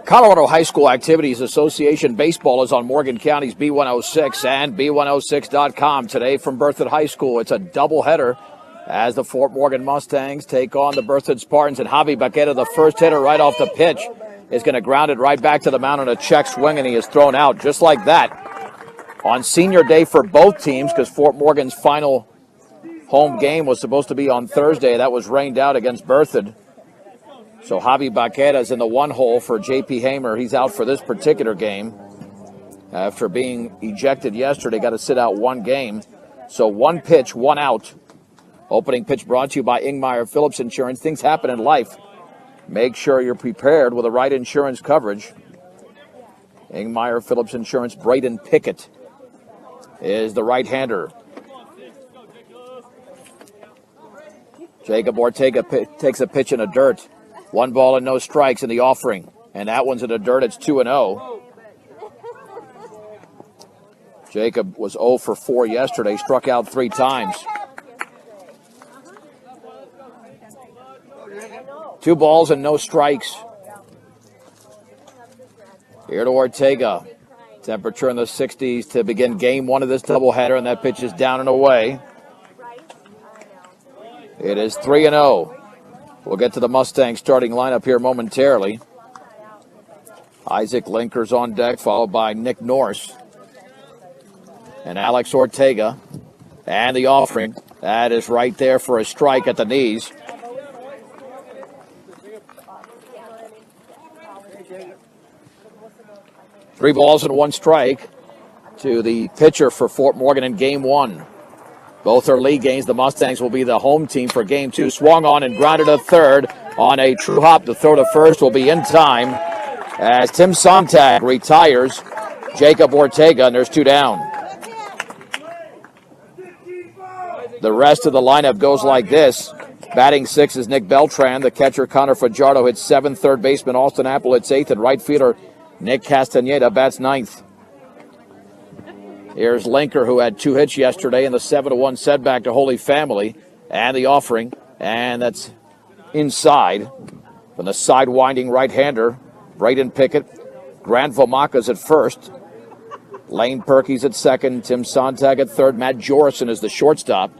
Colorado High School Activities Association Baseball is on Morgan County's B106 and B106.com today from Berthoud High School. It's a doubleheader as the Fort Morgan Mustangs take on the Berthoud Spartans. And Javi Baqueta, the first hitter right off the pitch, is going to ground it right back to the mound on a check swing, and he is thrown out just like that. On senior day for both teams, because Fort Morgan's final home game was supposed to be on Thursday. That was rained out against Berthoud. So Javi Baqueta is in the one hole for J.P. Hamer. He's out for this particular game after being ejected yesterday. Got to sit out one game. So one pitch, one out. Opening pitch brought to you by Ingmeyer Phillips Insurance. Things happen in life. Make sure you're prepared with the right insurance coverage. Ingmeyer Phillips Insurance. Braden Pickett is the right-hander. Jacob Ortega takes a pitch in the dirt. 1 ball and no strikes in the offering. And that one's in the dirt. It's 2-0. Jacob was 0 for 4 yesterday. Struck out 3 times. 2 balls and no strikes. Here to Ortega. Temperature in the 60s to begin game 1 of this doubleheader, and that pitch is down and away. It is 3-0. We'll get to the Mustang starting lineup here momentarily. Isaac Linker's on deck, followed by Nick Norse and Alex Ortega. And the offering. That is right there for a strike at the knees. Three balls and 1 strike to the pitcher for Fort Morgan in game 1. Both are league games. The Mustangs will be the home team for game 2. Swung on and grounded to third on a true hop. The throw to first will be in time as Tim Sontag retires Jacob Ortega, and there's 2 down. The rest of the lineup goes like this. Batting 6 is Nick Beltran. The catcher, Connor Fajardo, hits 7th. Third baseman, Austin Apple, hits 8th. And right fielder, Nick Castaneda, bats 9th. Here's Linker, who had 2 hits yesterday in the 7-1 setback to Holy Family. And the offering. And that's inside from the side-winding right-hander, Braden Pickett. Grant Vomaka's at first. Lane Perky's at second. Tim Sontag at third. Matt Jorison is the shortstop.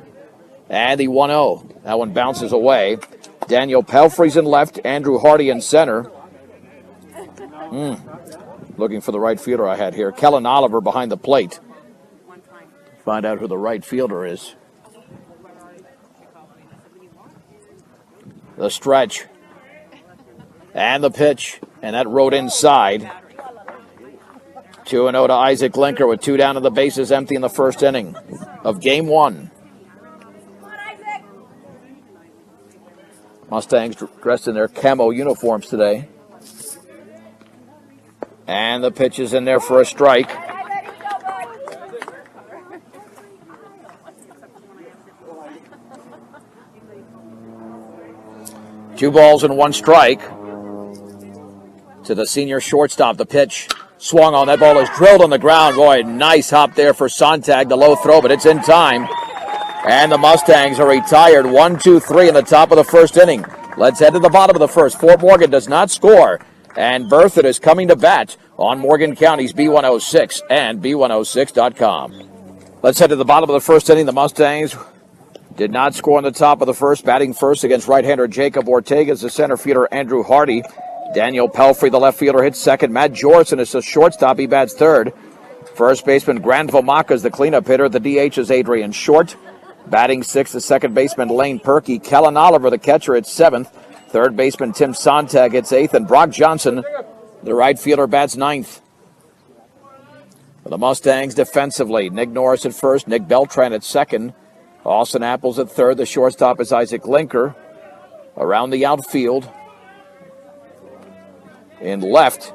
And the 1-0. That one bounces away. Daniel Pelfrey's in left. Andrew Hardy in center. Looking for the right fielder I had here. Kellen Oliver behind the plate. Find out who the right fielder is. The stretch. And the pitch. And that rode inside. 2-0 to Isaac Linker with 2 down to the bases empty in the first inning of game 1. Mustangs dressed in their camo uniforms today. And the pitch is in there for a strike. Two balls and 1 strike to the senior shortstop. The pitch swung on. That ball is drilled on the ground. Boy, nice hop there for Sontag. The low throw, but it's in time. And the Mustangs are retired. 1-2-3 in the top of the first inning. Let's head to the bottom of the first. Fort Morgan does not score. And Berthoud is coming to bat on Morgan County's B106 and B106.com. Let's head to the bottom of the first inning. The Mustangs did not score on the top of the first. Batting first against right-hander Jacob Ortega is the center fielder Andrew Hardy. Daniel Pelfrey, the left fielder, hits second. Matt Jorison is the shortstop. He bats third. First baseman Grant Vomaka is the cleanup hitter. The DH is Adrian Short. Batting 6th, the second baseman Lane Perky. Kellen Oliver, the catcher, hits 7th. Third baseman Tim Sontag hits 8th. And Brock Johnson, the right fielder, bats 9th. For the Mustangs defensively, Nick Norris at first, Nick Beltran at second. Austin Apples at third. The shortstop is Isaac Linker. Around the outfield, in left,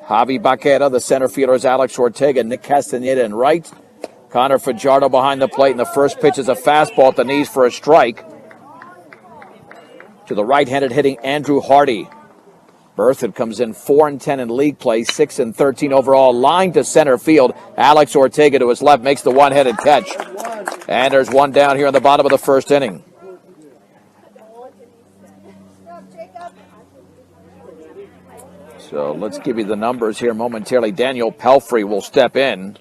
Javi Baqueta. The center fielder is Alex Ortega. Nick Castaneda in right. Connor Fajardo behind the plate. And the first pitch is a fastball at the knees for a strike to the right-handed hitting Andrew Hardy. Berthoud comes in 4-10 in league play, 6-13 overall. Line to center field. Alex Ortega to his left makes the one-headed catch. And there's 1 down here in the bottom of the first inning. So let's give you the numbers here momentarily. Daniel Pelfrey will step in.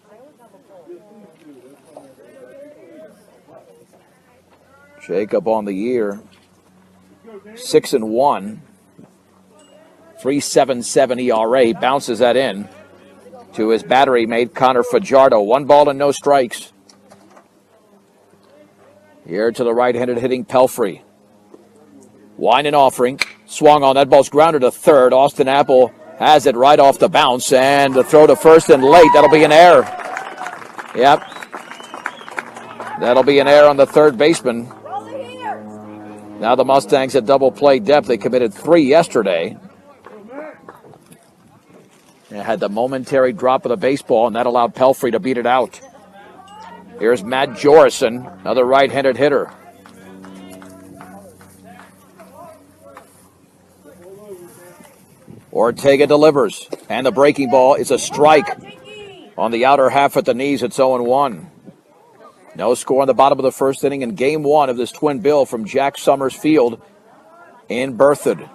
Jacob on the year, 6-1, 3.77 ERA. Bounces that in to his battery mate Connor Fajardo. 1 ball and no strikes. Here to the right-handed hitting Pelfrey. Wine and offering. Swung on. That ball's grounded to third. Austin Apple has it right off the bounce. And the throw to first and late. That'll be an error. Yep. That'll be an error on the third baseman. Now the Mustangs at double play depth. They committed 3 yesterday. They had the momentary drop of the baseball, and that allowed Pelfrey to beat it out. Here's Matt Jorison, another right-handed hitter. Ortega delivers, and the breaking ball is a strike. On the outer half at the knees, it's 0-1. No score in the bottom of the first inning in Game 1 of this twin bill from Jack Summers Field in Berthoud.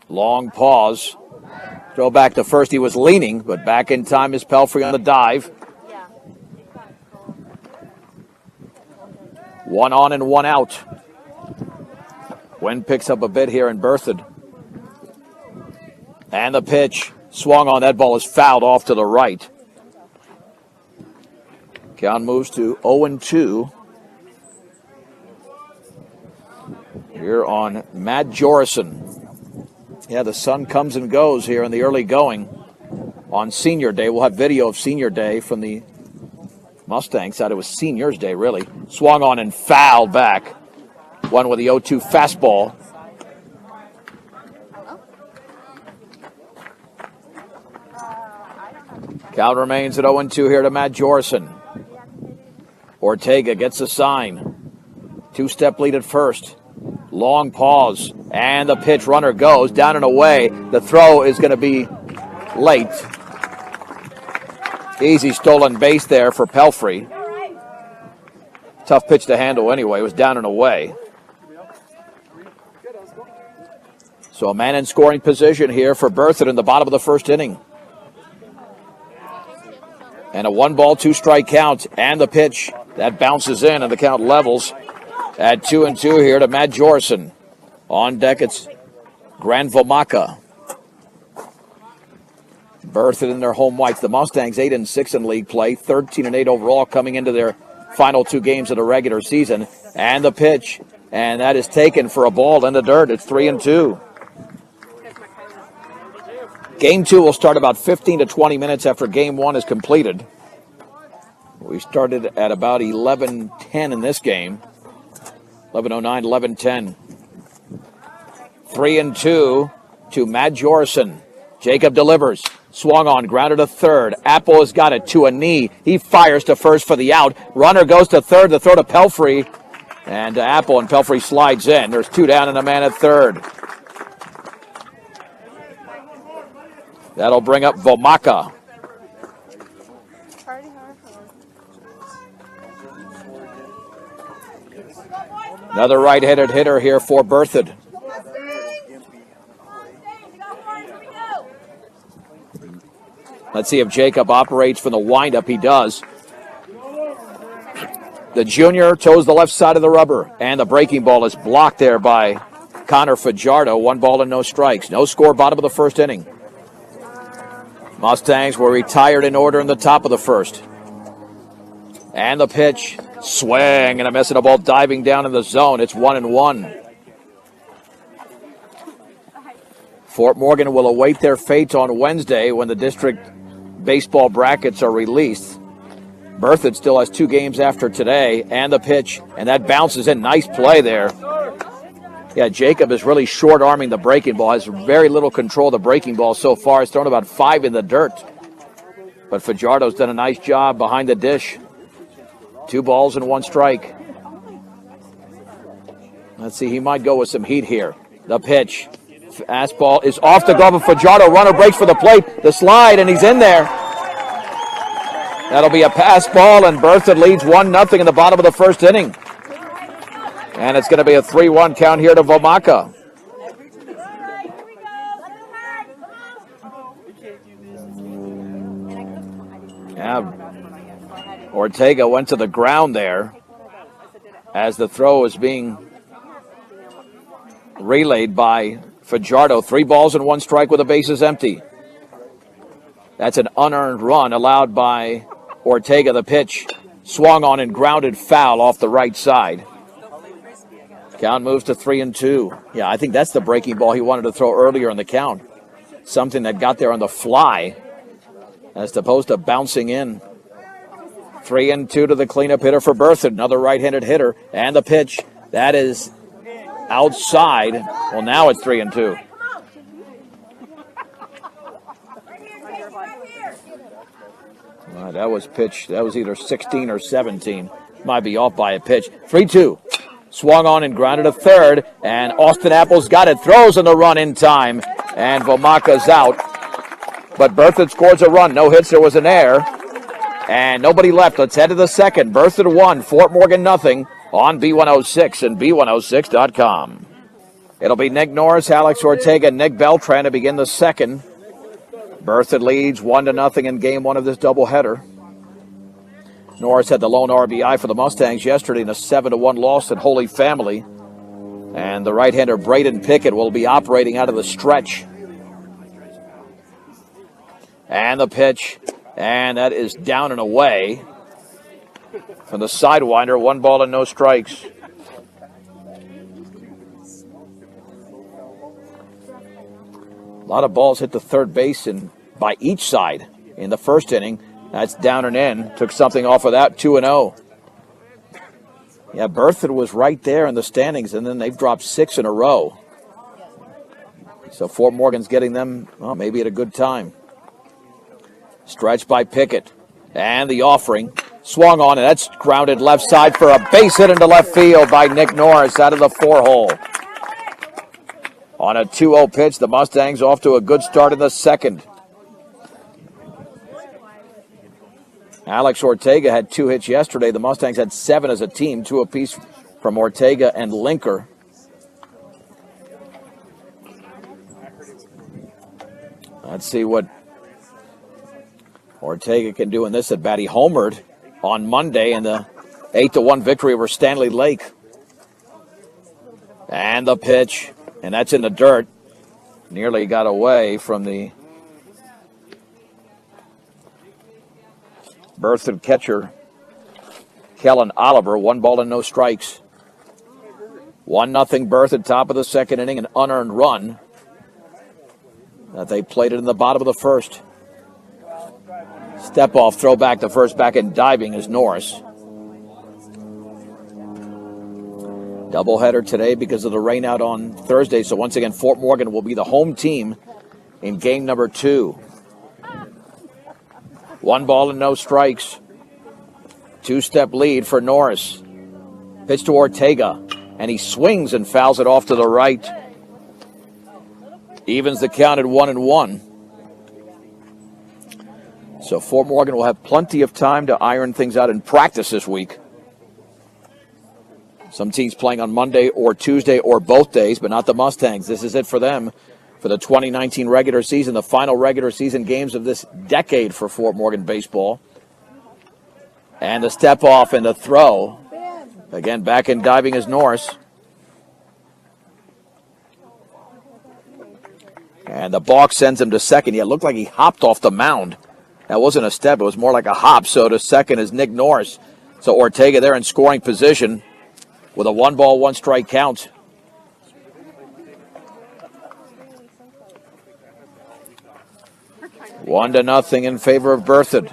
Long pause. Throw back to first. He was leaning, but back in time is Pelfrey on the dive. 1 on and 1 out. Wind picks up a bit here in Berthoud. And the pitch swung on. That ball is fouled off to the right. Count moves to 0-2. Here on Matt Jorison. Yeah, the sun comes and goes here in the early going on Senior Day. We'll have video of Senior Day from the Mustangs. Thought it was Seniors Day, really. Swung on and fouled back. One with the 0-2 fastball. Count remains at 0-2 here to Matt Jorison. Ortega gets a sign. 2-step lead at first. Long pause. And the pitch. Runner goes down and away. The throw is going to be late. Easy stolen base there for Pelfrey. Tough pitch to handle anyway. It was down and away. So a man in scoring position here for Berthoud in the bottom of the first inning. And a 1-ball, 2-strike count. And the pitch. That bounces in, and the count levels at 2-2 here to Matt Jorison. On deck, it's Gran Vomaka. Berthoud in their home whites. The Mustangs 8-6 in league play, 13-8 overall coming into their final 2 games of the regular season. And the pitch, and that is taken for a ball in the dirt. It's 3-2. Game 2 will start about 15 to 20 minutes after Game 1 is completed. We started at about 11:10 in this game. 11:09, 11:10. 3-2 to Matt Jorison. Jacob delivers. Swung on, grounded to third. Apple has got it to a knee. He fires to first for the out. Runner goes to third. The throw to Pelfrey. And Apple, and Pelfrey slides in. There's 2 down and a man at third. That'll bring up Vomaka. Another right-handed hitter here for Berthoud. Let's see if Jacob operates from the windup. He does. The junior toes the left side of the rubber, and the breaking ball is blocked there by Connor Fajardo. 1 ball and no strikes. No score, bottom of the first inning. Mustangs were retired in order in the top of the first. And the pitch. Swing and a miss, and a ball diving down in the zone. It's 1-1. Fort Morgan will await their fate on Wednesday when the district baseball brackets are released. Berthoud still has 2 games after today, and the pitch, and that bounces in. Nice play there. Yeah, Jacob is really short-arming the breaking ball. Has very little control of the breaking ball so far. He's thrown about 5 in the dirt. But Fajardo's done a nice job behind the dish. 2 balls and 1 strike. Let's see, he might go with some heat here. The pitch. Fastball is off the glove of Fajardo. Runner breaks for the plate. The slide, and he's in there. That'll be a pass ball, and Berthoud leads 1-0 in the bottom of the first inning. And it's going to be a 3-1 count here to Vomaka. Yeah, Ortega went to the ground there as the throw was being relayed by Fajardo. 3 balls and 1 strike with the bases empty. That's an unearned run allowed by Ortega. The pitch swung on and grounded foul off the right side. Count moves to 3-2. Yeah, I think that's the breaking ball he wanted to throw earlier in the count. Something that got there on the fly as opposed to bouncing in. 3-2 to the cleanup hitter for Berthoud. Another right-handed hitter. And the pitch. That is outside. Well, now it's 3-2. That was pitch. That was either 16 or 17. Might be off by a pitch. 3-2. Swung on and grounded to third. And Austin Apples got it. Throws on the run in time. And Vomaka's out. But Berthoud scores a run. No hits. There was an error. And nobody left. Let's head to the second. Berthoud 1, Fort Morgan nothing on B106 and B106.com. It'll be Nick Norris, Alex Ortega, and Nick Beltran to begin the second. Berthoud leads 1-0 in game 1 of this doubleheader. Norris had the lone RBI for the Mustangs yesterday in a 7-1 loss at Holy Family. And the right-hander Braden Pickett will be operating out of the stretch. And the pitch. And that is down and away from the sidewinder. 1 ball and no strikes. A lot of balls hit the third base by each side in the first inning. That's down and in. Took something off of that. 2-0. Yeah, Berthoud was right there in the standings, and then they've dropped 6 in a row. So Fort Morgan's getting them, well, maybe at a good time. Stretched by Pickett. And the offering. Swung on, and that's grounded left side for a base hit into left field by Nick Norris out of the 4-hole. On a 2-0 pitch, the Mustangs off to a good start in the second. Alex Ortega had 2 hits yesterday. The Mustangs had 7 as a team, 2 apiece from Ortega and Linker. Let's see what Ortega can do in this at bat. He homered on Monday in the 8-1 victory over Stanley Lake. And the pitch, and that's in the dirt. Nearly got away from the Berthoud catcher, Kellen Oliver. 1 ball and no strikes. 1-0 Berthoud, top of the second inning, an unearned run that they played it in the bottom of the first. Step off, throw back to first, back and diving is Norris. Doubleheader today because of the rain out on Thursday. So once again, Fort Morgan will be the home team in game number 2. 1 ball and no strikes. 2-step lead for Norris. Pitch to Ortega, and he swings and fouls it off to the right. Evens the count at 1-1. So Fort Morgan will have plenty of time to iron things out in practice this week. Some teams playing on Monday or Tuesday or both days, but not the Mustangs. This is it for them for the 2019 regular season, the final regular season games of this decade for Fort Morgan baseball. And the step off and the throw. Again, back in diving is Norris. And the balk sends him to second. Yeah, it looked like he hopped off the mound. That wasn't a step. It was more like a hop. So to second is Nick Norris. So Ortega there in scoring position with a 1 ball, 1 strike count. One to nothing in favor of Berthoud.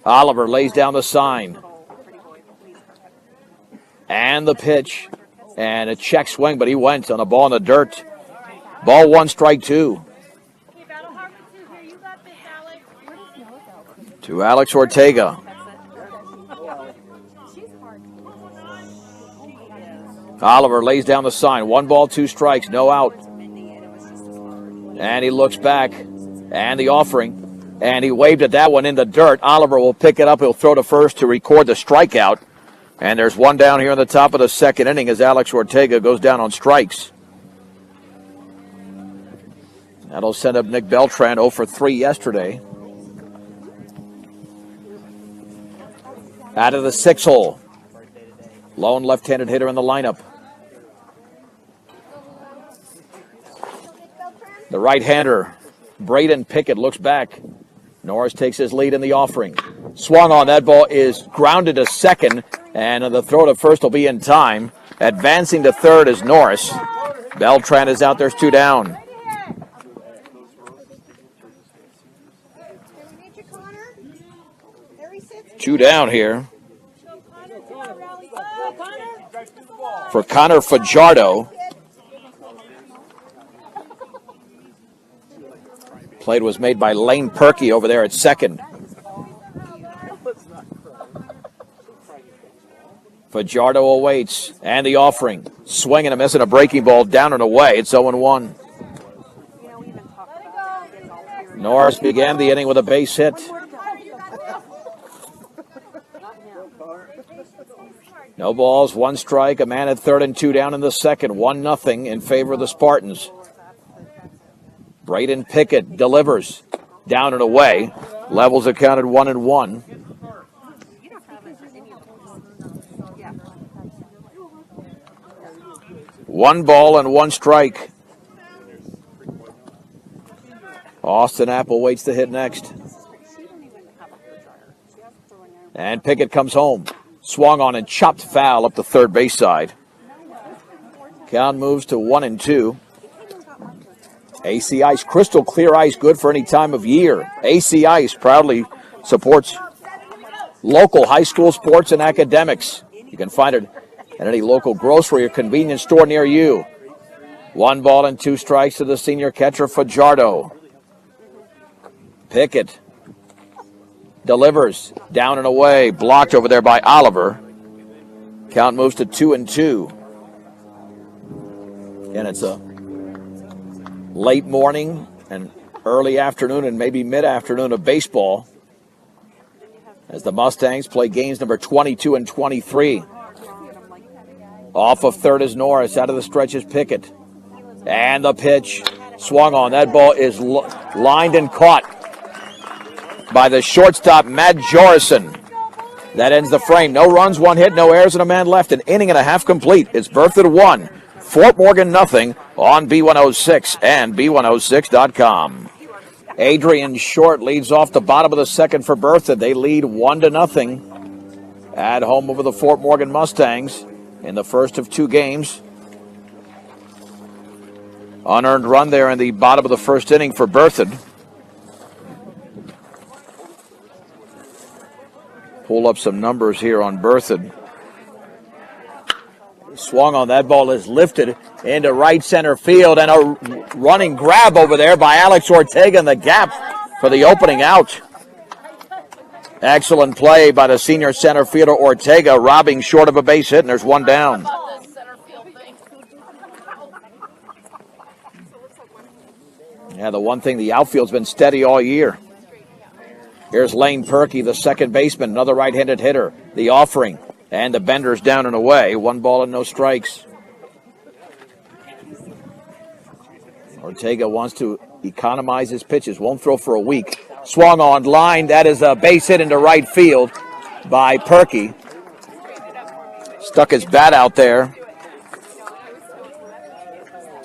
Oliver lays down the sign. And the pitch. And a check swing, but he went on a ball in the dirt. Ball 1, strike 2. To Alex Ortega. Oliver lays down the sign. 1 ball, 2 strikes, no out. And he looks back. And the offering. And he waved at that one in the dirt. Oliver will pick it up. He'll throw to first to record the strikeout. And there's one down here in the top of the second inning as Alex Ortega goes down on strikes. That'll send up Nick Beltran 0 for 3 yesterday. Out of the 6-hole. Lone left-handed hitter in the lineup. The right-hander, Braden Pickett, looks back. Norris takes his lead in the offering. Swung on. That ball is grounded to second, and the throw to first will be in time. Advancing to third is Norris. Beltran is out. There's 2 down. Two down here for Connor Fajardo. Play was made by Lane Perkey over there at second. Fajardo awaits, and the offering. Swinging and missing a breaking ball down and away. It's 0-1. Norris began the inning with a base hit. No balls, 1 strike, a man at third and 2 down in the second. 1-0 in favor of the Spartans. Braden Pickett delivers down and away. Levels it counted 1-1. One ball and 1 strike. Austin Apple waits to hit next. And Pickett comes home. Swung on and chopped foul up the third base side. Count moves to 1-2. AC Ice, crystal clear ice, good for any time of year. AC Ice proudly supports local high school sports and academics. You can find it at any local grocery or convenience store near you. 1 ball and 2 strikes to the senior catcher Fajardo. Pickett delivers down and away, blocked over there by Oliver. Count moves to 2-2. And it's a late morning and early afternoon and maybe mid-afternoon of baseball as the Mustangs play games number 22 and 23. Off of third is Norris. Out of the stretch is Pickett. And the pitch swung on. That ball is lined and caught by the shortstop, Matt Jorison. That ends the frame. No runs, 1 hit, no errors, and a man left. An inning and a half complete. It's Berthoud 1, Fort Morgan 0 on B106 and B106.com. Adrian Short leads off the bottom of the second for Berthoud. They lead 1-0 at home over the Fort Morgan Mustangs in the first of 2 games. Unearned run there in the bottom of the first inning for Berthoud. Pull up some numbers here on Berthoud. Swung on. That ball is lifted into right center field, and a running grab over there by Alex Ortega in the gap for the opening out. Excellent play by the senior center fielder Ortega, robbing short of a base hit, and there's 1 down. Yeah, the one thing, the outfield's been steady all year. Here's Lane Perkey, the second baseman, another right-handed hitter. The offering, and the bender's down and away. 1 ball and no strikes. Ortega wants to economize his pitches. Won't throw for a week. Swung on, line. That is a base hit into right field by Perkey. Stuck his bat out there.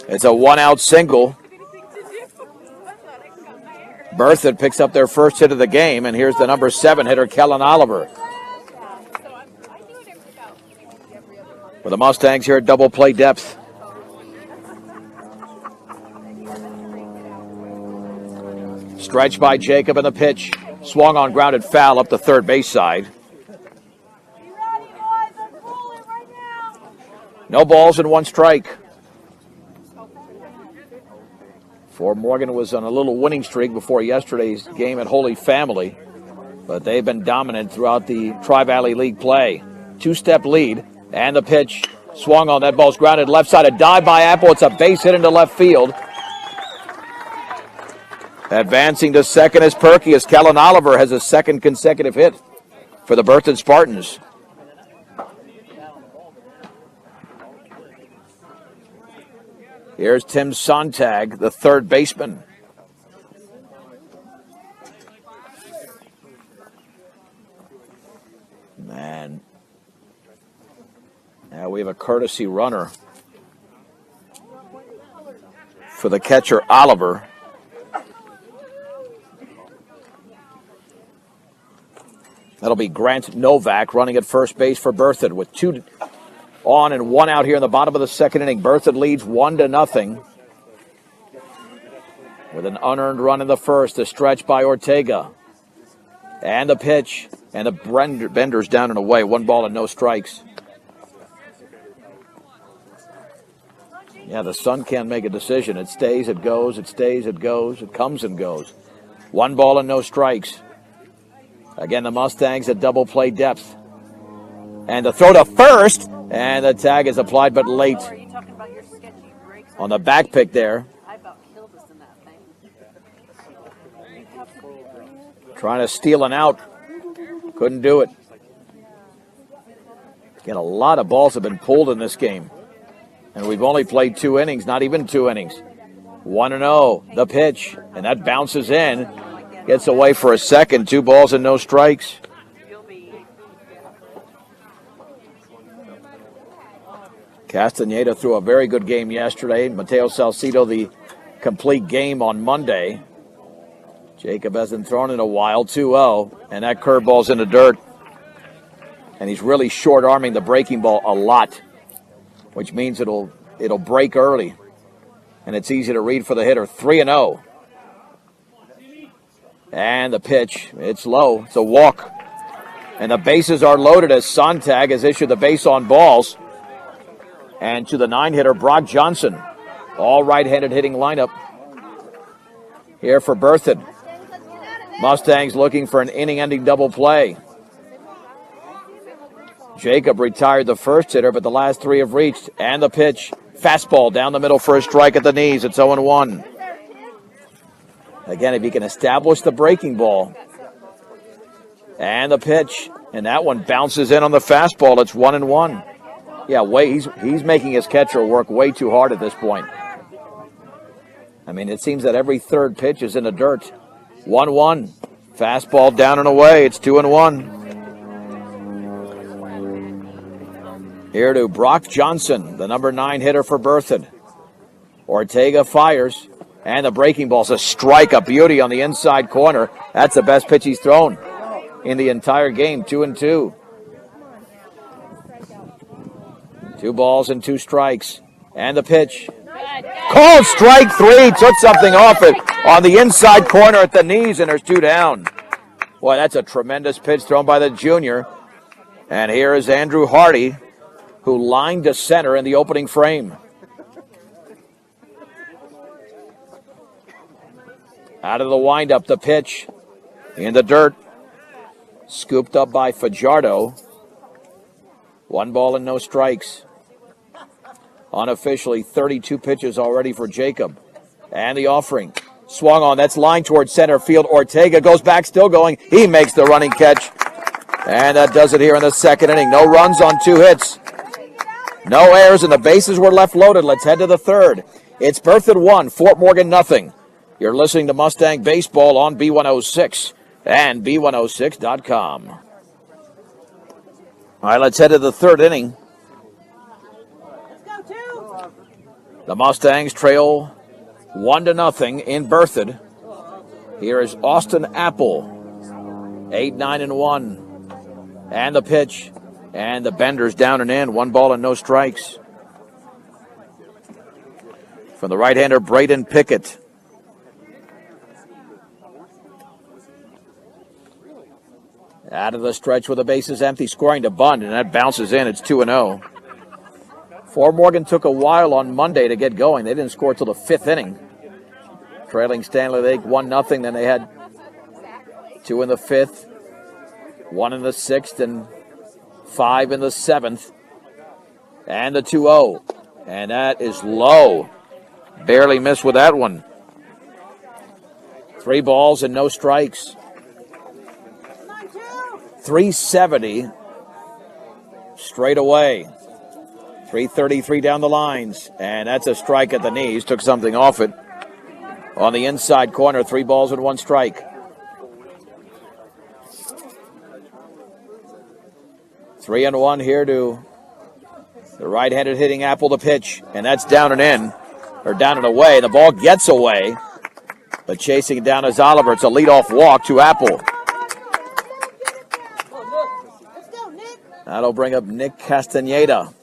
It's a 1-out single. Berthoud picks up their first hit of the game, and here's the number 7 hitter, Kellen Oliver. For the Mustangs here at double play depth. Stretch by Jacob in the pitch. Swung on, grounded foul up the third base side. No balls and 1 strike. Fort Morgan was on a little winning streak before yesterday's game at Holy Family, but they've been dominant throughout the Tri-Valley League play. 2-step lead, and the pitch swung on. That ball's grounded left side. A dive by Apple. It's a base hit into left field. Advancing to second is Perkey, as Kellen Oliver has a second consecutive hit for the Berthoud Spartans. Here's Tim Sontag, the third baseman. courtesy runner for the catcher, Oliver. That'll be Grant Novak running at first base for Berthoud with 2 on and 1 out here in the bottom of the second inning. Berthoud leads 1-0 with an unearned run in the first. The stretch by Ortega. And the pitch. And the bender's down and away. 1 ball and no strikes. Yeah, the sun can't make a decision. It stays, it goes, it stays, it goes, it comes and goes. 1 ball and no strikes. Again, the Mustangs at double play depth. And the throw to first. And the tag is applied but late. On the back pick there. Trying to steal an out. Couldn't do it. Again, a lot of balls have been pulled in this game. And we've only played 2 innings, not even 2 innings. 1-0, the pitch. And that bounces in. Gets away for a second. 2 balls and no strikes. Castaneda threw a very good game yesterday. Mateo Salcido the complete game on Monday. Jacob hasn't thrown in a while. 2-0. And that curveball's in the dirt. And he's really short-arming the breaking ball a lot, which means it'll break early. And it's easy to read for the hitter. 3-0. And the pitch, it's low. It's a walk. And the bases are loaded as Sontag has issued the base on balls. And to the 9-hitter, Brock Johnson. All right-handed hitting lineup here for Berthoud. Mustangs looking for an inning-ending double play. Jacob retired the first hitter, but the last 3 have reached. And the pitch, fastball down the middle for a strike at the knees. It's 0-1. Again, if he can establish the breaking ball. And the pitch. And that one bounces in on the fastball. It's 1-1. Yeah, he's making his catcher work way too hard at this point. I mean, it seems that every third pitch is in the dirt. 1-1. Fastball down and away. It's 2-1. Here to Brock Johnson, the number 9 hitter for Berthoud. Ortega fires. And the breaking ball's a strike, a beauty on the inside corner. That's the best pitch he's thrown in the entire game. 2-2. 2 balls and 2 strikes. And the pitch. Called strike 3. Took something off it on the inside corner at the knees, and there's 2 down. Boy, that's a tremendous pitch thrown by the junior. And here is Andrew Hardy, who lined to center in the opening frame. Out of the windup, the pitch in the dirt. Scooped up by Fajardo. 1 ball and no strikes. Unofficially, 32 pitches already for Jacob. And the offering. Swung on. That's lined towards center field. Ortega goes back, still going. He makes the running catch. And that does it here in the second inning. No runs on 2 hits. No errors, and the bases were left loaded. Let's head to the third. It's Berthoud 1, Fort Morgan nothing. You're listening to Mustang Baseball on B106 and B106.com. All right, let's head to the third inning. The Mustangs trail 1-0 in Berthoud. Here is Austin Apple, 8-9-1. And the pitch. And the bender's down and in. 1 ball and no strikes. From the right-hander, Braden Pickett. Out of the stretch with the bases empty, scoring to bunt, and that bounces in. It's 2-0. Fort Morgan took a while on Monday to get going. They didn't score till the 5th inning. Trailing Stanley Lake 1-0. Then they had 2 in the 5th, 1 in the 6th, and 5 in the 7th. And the 2-0. And that is low. Barely missed with that one. 3 balls and no strikes. 370 straight away. 333 down the lines. And that's a strike at the knees. Took something off it. On the inside corner, 3 balls and 1 strike. 3-1 here to The right-handed hitting Apple the pitch, and that's down and in, or down and away. The ball gets away, but chasing it down is Oliver. It's a leadoff walk to Apple. That'll bring up Nick Castaneda.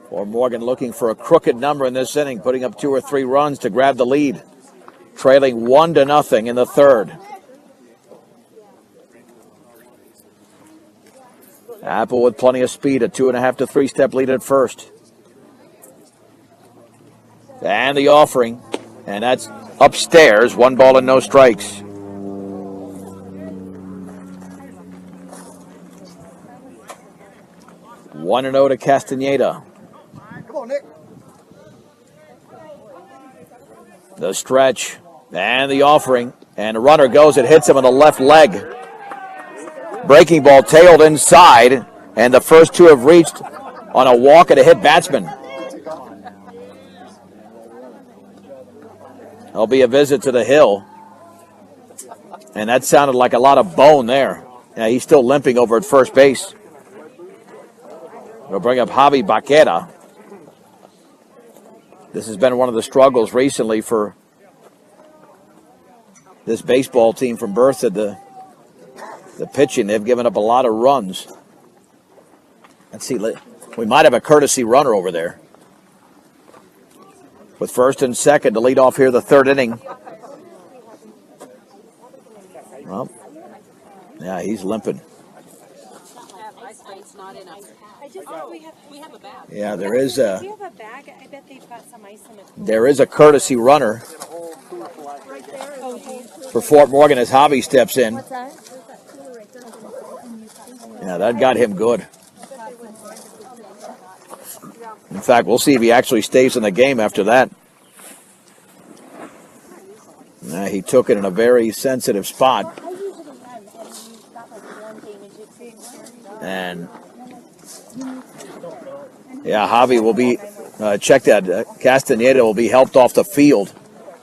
Or Morgan looking for a crooked number in this inning, putting up 2 or 3 runs to grab the lead. Trailing 1-0 in the third. Apple with plenty of speed, a 2.5 to 3 step lead at first. And the offering, and that's upstairs, 1 ball and no strikes. One and 0 to Castaneda. Come on, Nick. The stretch and the offering, and the runner goes. It hits him on the left leg. Breaking ball tailed inside, and the first 2 have reached on a walk and a hit batsman. There'll be a visit to the hill, and that sounded like a lot of bone there. Yeah, he's still limping over at first base. We'll bring up Javi Baquera. This has been one of the struggles recently for this baseball team from Berthoud. The pitching, they've given up a lot of runs. Let's see, we might have a courtesy runner over there. With first and second to lead off here the third inning. Well, yeah, he's limping. Yeah, there is a. Do you have a bag? I bet they've got some ice in it. There is a courtesy runner for Fort Morgan as Javi steps in. What's that? Yeah, that got him good. In fact, we'll see if he actually stays in the game after that. Nah, he took it in a very sensitive spot. And yeah, Javi will be, check that, Castaneda will be helped off the field,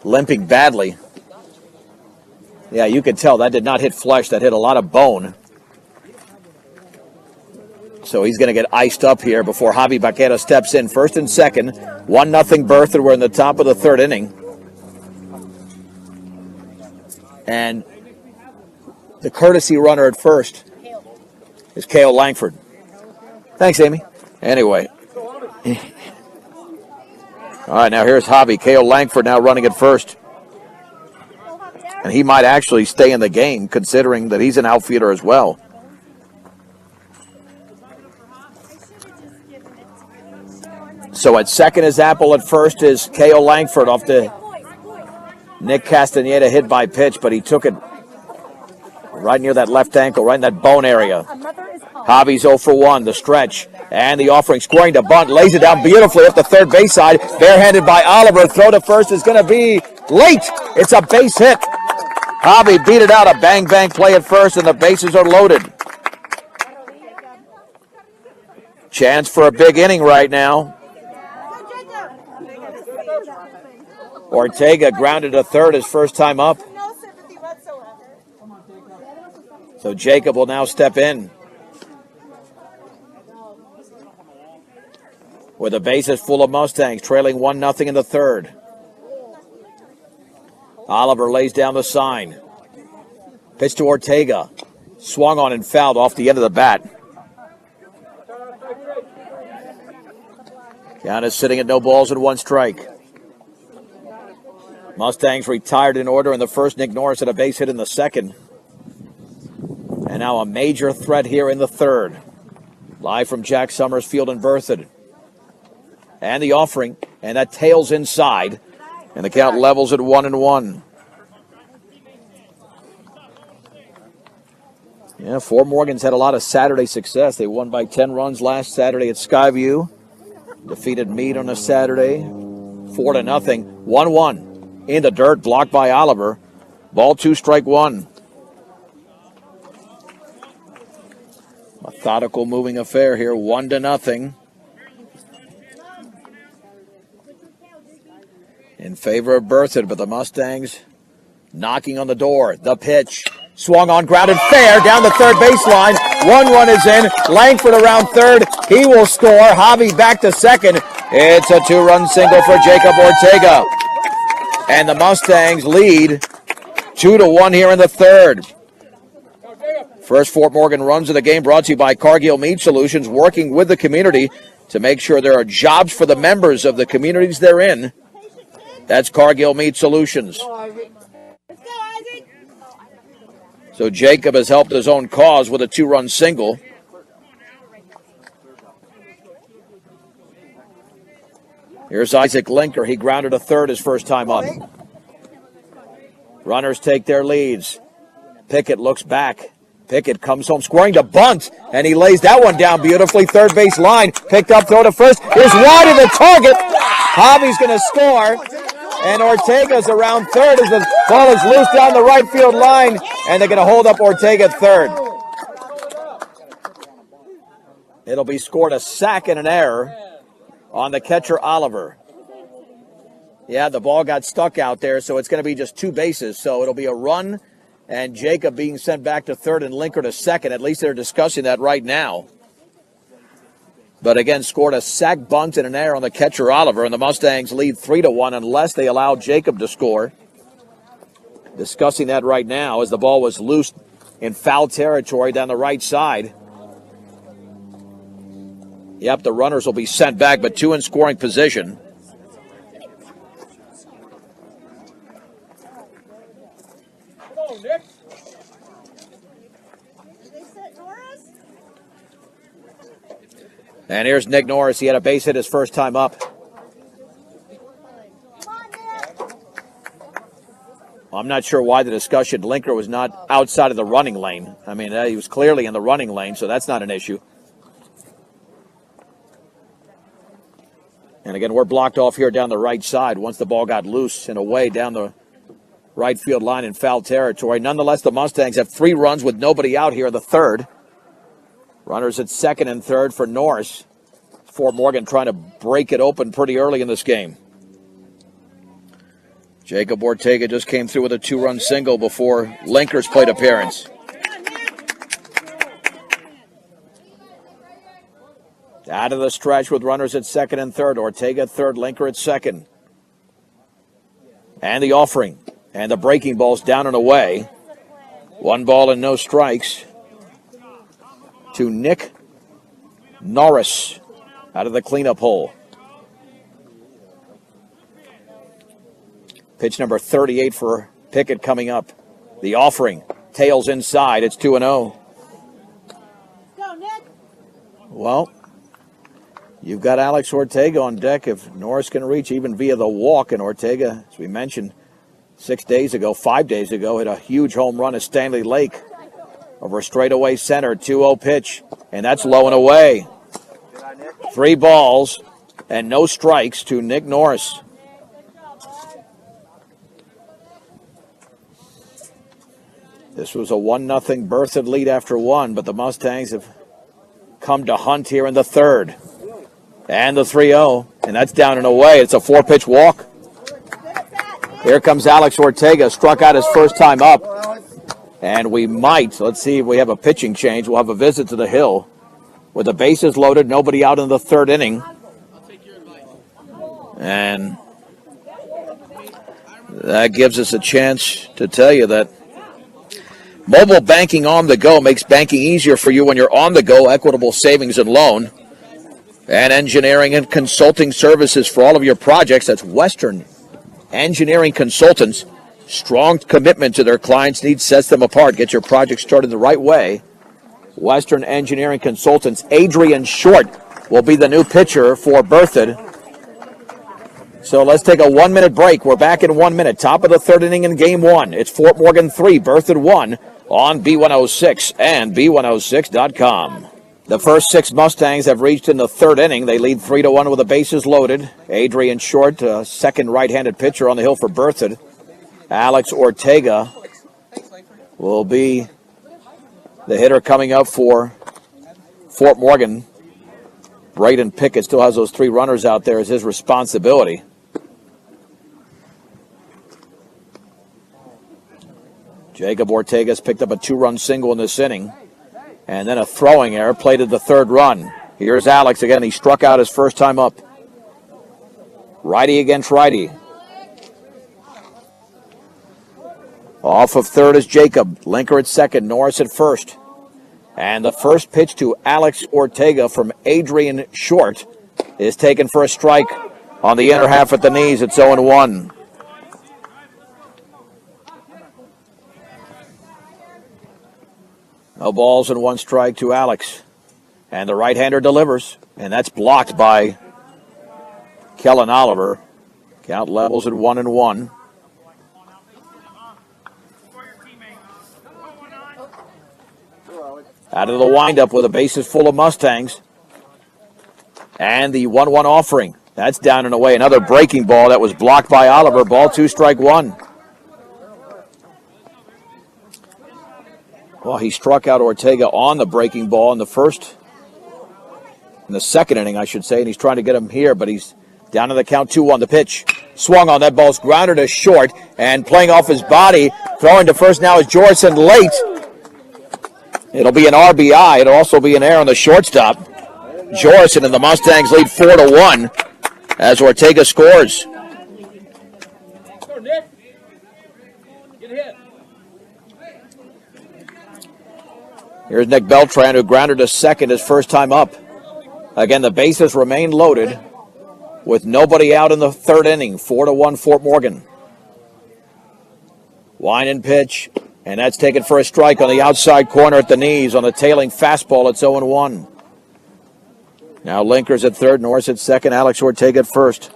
limping badly. Yeah, you can tell that did not hit flesh, that hit a lot of bone. So he's going to get iced up here before Javi Baquera steps in. First and second, 1-0 Berthoud. We're in the top of the third inning. And the courtesy runner at first is Cale Langford. Thanks, Amy. Anyway. All right, now here's Javi. Cale Langford now running at first. And he might actually stay in the game, considering that he's an outfielder as well. So at second is Apple. At first is Cale Langford off the Nick Castaneda hit by pitch, but he took it right near that left ankle, right in that bone area. Javi's 0 for 1, the stretch, and the offering, scoring to bunt, lays it down beautifully up the third base side, barehanded by Oliver. Throw to first is going to be late. It's a base hit. Javi beat it out, a bang-bang play at first, and the bases are loaded. Chance for a big inning right now. Ortega grounded to third his first time up. So Jacob will now step in. With the bases full of Mustangs, trailing 1-0 in the third. Oliver lays down the sign. Pitch to Ortega. Swung on and fouled off the end of the bat. Count is sitting at no balls and 1 strike. Mustangs retired in order in the first. Nick Norris had a base hit in the second. And now a major threat here in the third. Live from Jack Summers Field in Berthoud. And the offering, and that tails inside. And the count levels at 1-1. Yeah, Fort Morgan's had a lot of Saturday success. They won by 10 runs last Saturday at Skyview. Defeated Meade on a Saturday. 4-0. 1-1. In the dirt, blocked by Oliver. Ball 2, strike 1. Methodical moving affair here, 1-0. In favor of Berthoud, but the Mustangs knocking on the door. The pitch. Swung on, grounded fair down the third baseline. One run is in. Langford around third. He will score. Javi back to second. It's a 2-run single for Jacob Ortega. And the Mustangs lead 2-1 here in the third. First Fort Morgan runs of the game brought to you by Cargill Meat Solutions, working with the community to make sure there are jobs for the members of the communities they're in. That's Cargill Meat Solutions. So Jacob has helped his own cause with a 2-run single. Here's Isaac Linker. He grounded a third his first time up. Runners take their leads. Pickett looks back. Pickett comes home scoring to bunt, and he lays that one down beautifully. Third base line. Picked up, throw to first. Here's wide of the target. Javi's going to score, and Ortega's around third as the ball is loose down the right field line, and they're going to hold up Ortega third. It'll be scored a sack and an error on the catcher, Oliver. Yeah, the ball got stuck out there, so it's going to be just 2 bases. So it'll be a run and Jacob being sent back to third and Linker to second. At least they're discussing that right now. But again, scored a sack, bunt, and an error on the catcher, Oliver, and the Mustangs lead 3-1 unless they allow Jacob to score. Discussing that right now as the ball was loose in foul territory down the right side. Yep, the runners will be sent back, but 2 in scoring position. And here's Nick Norris. He had a base hit his first time up. I'm not sure why the discussion. Linker was not outside of the running lane. I mean, he was clearly in the running lane, so that's not an issue. And again, we're blocked off here down the right side once the ball got loose and away down the right field line in foul territory. Nonetheless, the Mustangs have 3 runs with nobody out here in the third. Runners at second and third for Norris. Fort Morgan trying to break it open pretty early in this game. Jacob Ortega just came through with a 2-run single before Linker's plate appearance. Out of the stretch with runners at second and third. Ortega third, Linker at second. And the offering. And the breaking ball's down and away. 1 ball and no strikes to Nick Norris out of the cleanup hole. Pitch number 38 for Pickett coming up. The offering. Tails inside. It's 2-0. Go, Nick. Well, you've got Alex Ortega on deck if Norris can reach even via the walk. And Ortega, as we mentioned, 5 days ago, hit a huge home run at Stanley Lake over straightaway center. 2-0 pitch, and that's low and away. 3 balls and no strikes to Nick Norris. This was a 1-0 Berthoud lead after 1, but the Mustangs have come to hunt here in the third. And the 3-0, and that's down and away. It's a 4-pitch walk. Here comes Alex Ortega, struck out his first time up. And we might, let's see if we have a pitching change. We'll have a visit to the hill. With the bases loaded, nobody out in the third inning. And that gives us a chance to tell you that mobile banking on the go makes banking easier for you when you're on the go. Equitable savings and loan. And engineering and consulting services for all of your projects. That's Western Engineering Consultants. Strong commitment to their clients' needs sets them apart. Get your project started the right way. Western Engineering Consultants. Adrian Short will be the new pitcher for Berthoud. So let's take a 1-minute break. We're back in 1 minute. Top of the third inning in game 1. It's Fort Morgan 3, Berthoud 1 on B106 and B106.com. The first 6 Mustangs have reached in the third inning. They lead 3-1 with the bases loaded. Adrian Short, second right-handed pitcher on the hill for Berthoud. Alex Ortega will be the hitter coming up for Fort Morgan. Braden Pickett still has those 3 runners out there as his responsibility. Jacob Ortega's picked up a 2-run single in this inning. And then a throwing error plated the third run. Here's Alex again. He struck out his first time up. Righty against righty. Off of third is Jacob. Linker at second. Norris at first. And the first pitch to Alex Ortega from Adrian Short is taken for a strike on the inner half at the knees. It's 0-1. No balls and one strike to Alex. And the right-hander delivers. And that's blocked by Kellen Oliver. Count levels at 1-1. Out of the windup with the bases full of Mustangs. And the 1-1 offering. That's down and away. Another breaking ball that was blocked by Oliver. Ball 2, strike 1. Well, he struck out Ortega on the breaking ball in the second inning, I should say, and he's trying to get him here, but he's down to the count 2-1. The pitch swung on. That ball's grounded to short, and playing off his body, throwing to first now is Jorson late. It'll be an RBI. It'll also be an error on the shortstop. Jorson and the Mustangs lead 4-1 as Ortega scores. Here's Nick Beltran, who grounded to second his first time up. Again, the bases remain loaded with nobody out in the third inning. 4-1 Fort Morgan. Wind and pitch, and that's taken for a strike on the outside corner at the knees on the tailing fastball. It's 0-1. Now Linker's at third, Norris at second, Alex Ortega at first.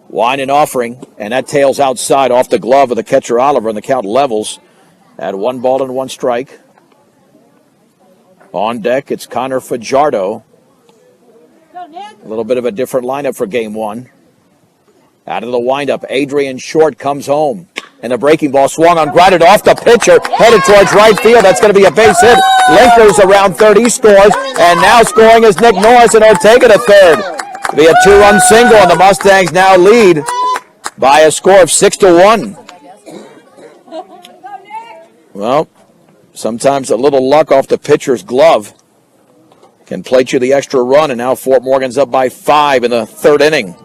Wind and offering, and that tails outside off the glove of the catcher Oliver, and the count levels at 1-1 strike. On deck, it's Connor Fajardo. A little bit of a different lineup for game one. Out of the windup, Adrian Short comes home. And the breaking ball swung on, grounded off the pitcher, headed towards right field. That's going to be a base hit. Linker's around third, he scores. And now scoring is Nick Norris, and Ortega to third. It'll be a 2-run single, and the Mustangs now lead by a score of 6-1. Well, sometimes a little luck off the pitcher's glove can plate you the extra run, and now Fort Morgan's up by 5 in the third inning.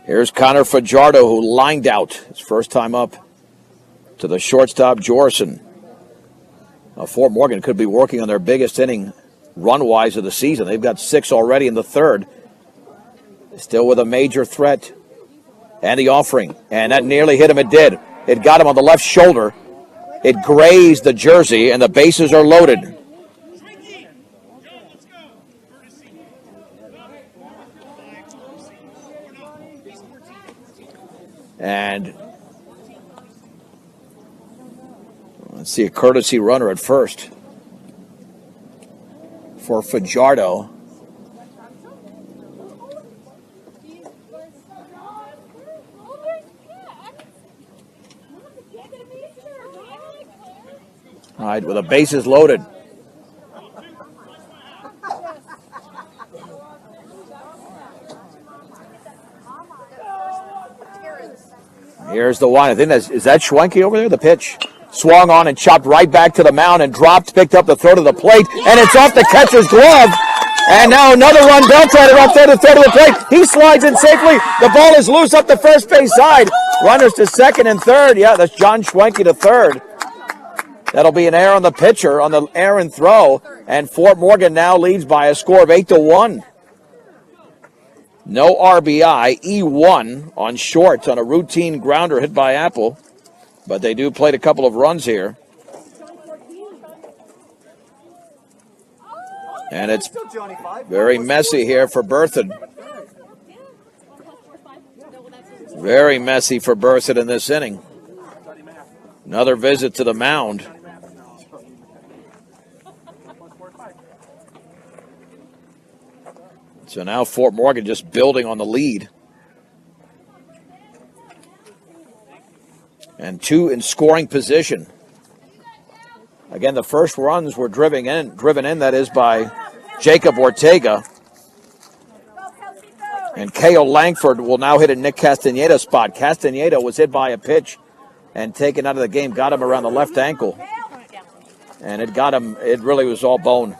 Here's Connor Fajardo, who lined out his first time up to the shortstop, Jorson. Now, Fort Morgan could be working on their biggest inning run-wise of the season. They've got 6 already in the third. Still with a major threat. And the offering. And that nearly hit him. It did. It got him on the left shoulder. It grazed the jersey, and the bases are loaded. And let's see, a courtesy runner at first for Fajardo. All right, with the bases loaded. Here's the one. I think is that Schwenke over there? The pitch swung on and chopped right back to the mound and dropped, picked up the throw to the plate, and it's off the catcher's glove. And now another run. Beltran up there to throw to the plate. He slides in safely. The ball is loose up the first base side. Runners to second and third. Yeah, that's John Schwenke to third. That'll be an error on the pitcher on the errant throw, and Fort Morgan now leads by a score of 8-1. No RBI, E1 on Short on a routine grounder hit by Apple, but they do plate a couple of runs here. And it's very messy here for Berthoud. Very messy for Berthoud in this inning. Another visit to the mound. So now Fort Morgan just building on the lead. And 2 in scoring position. Again, the first runs were driven in, that is by Jacob Ortega. And K.O. Langford will now hit a Nick Castaneda spot. Castaneda was hit by a pitch and taken out of the game. Got him around the left ankle. And it got him, it really was all bone.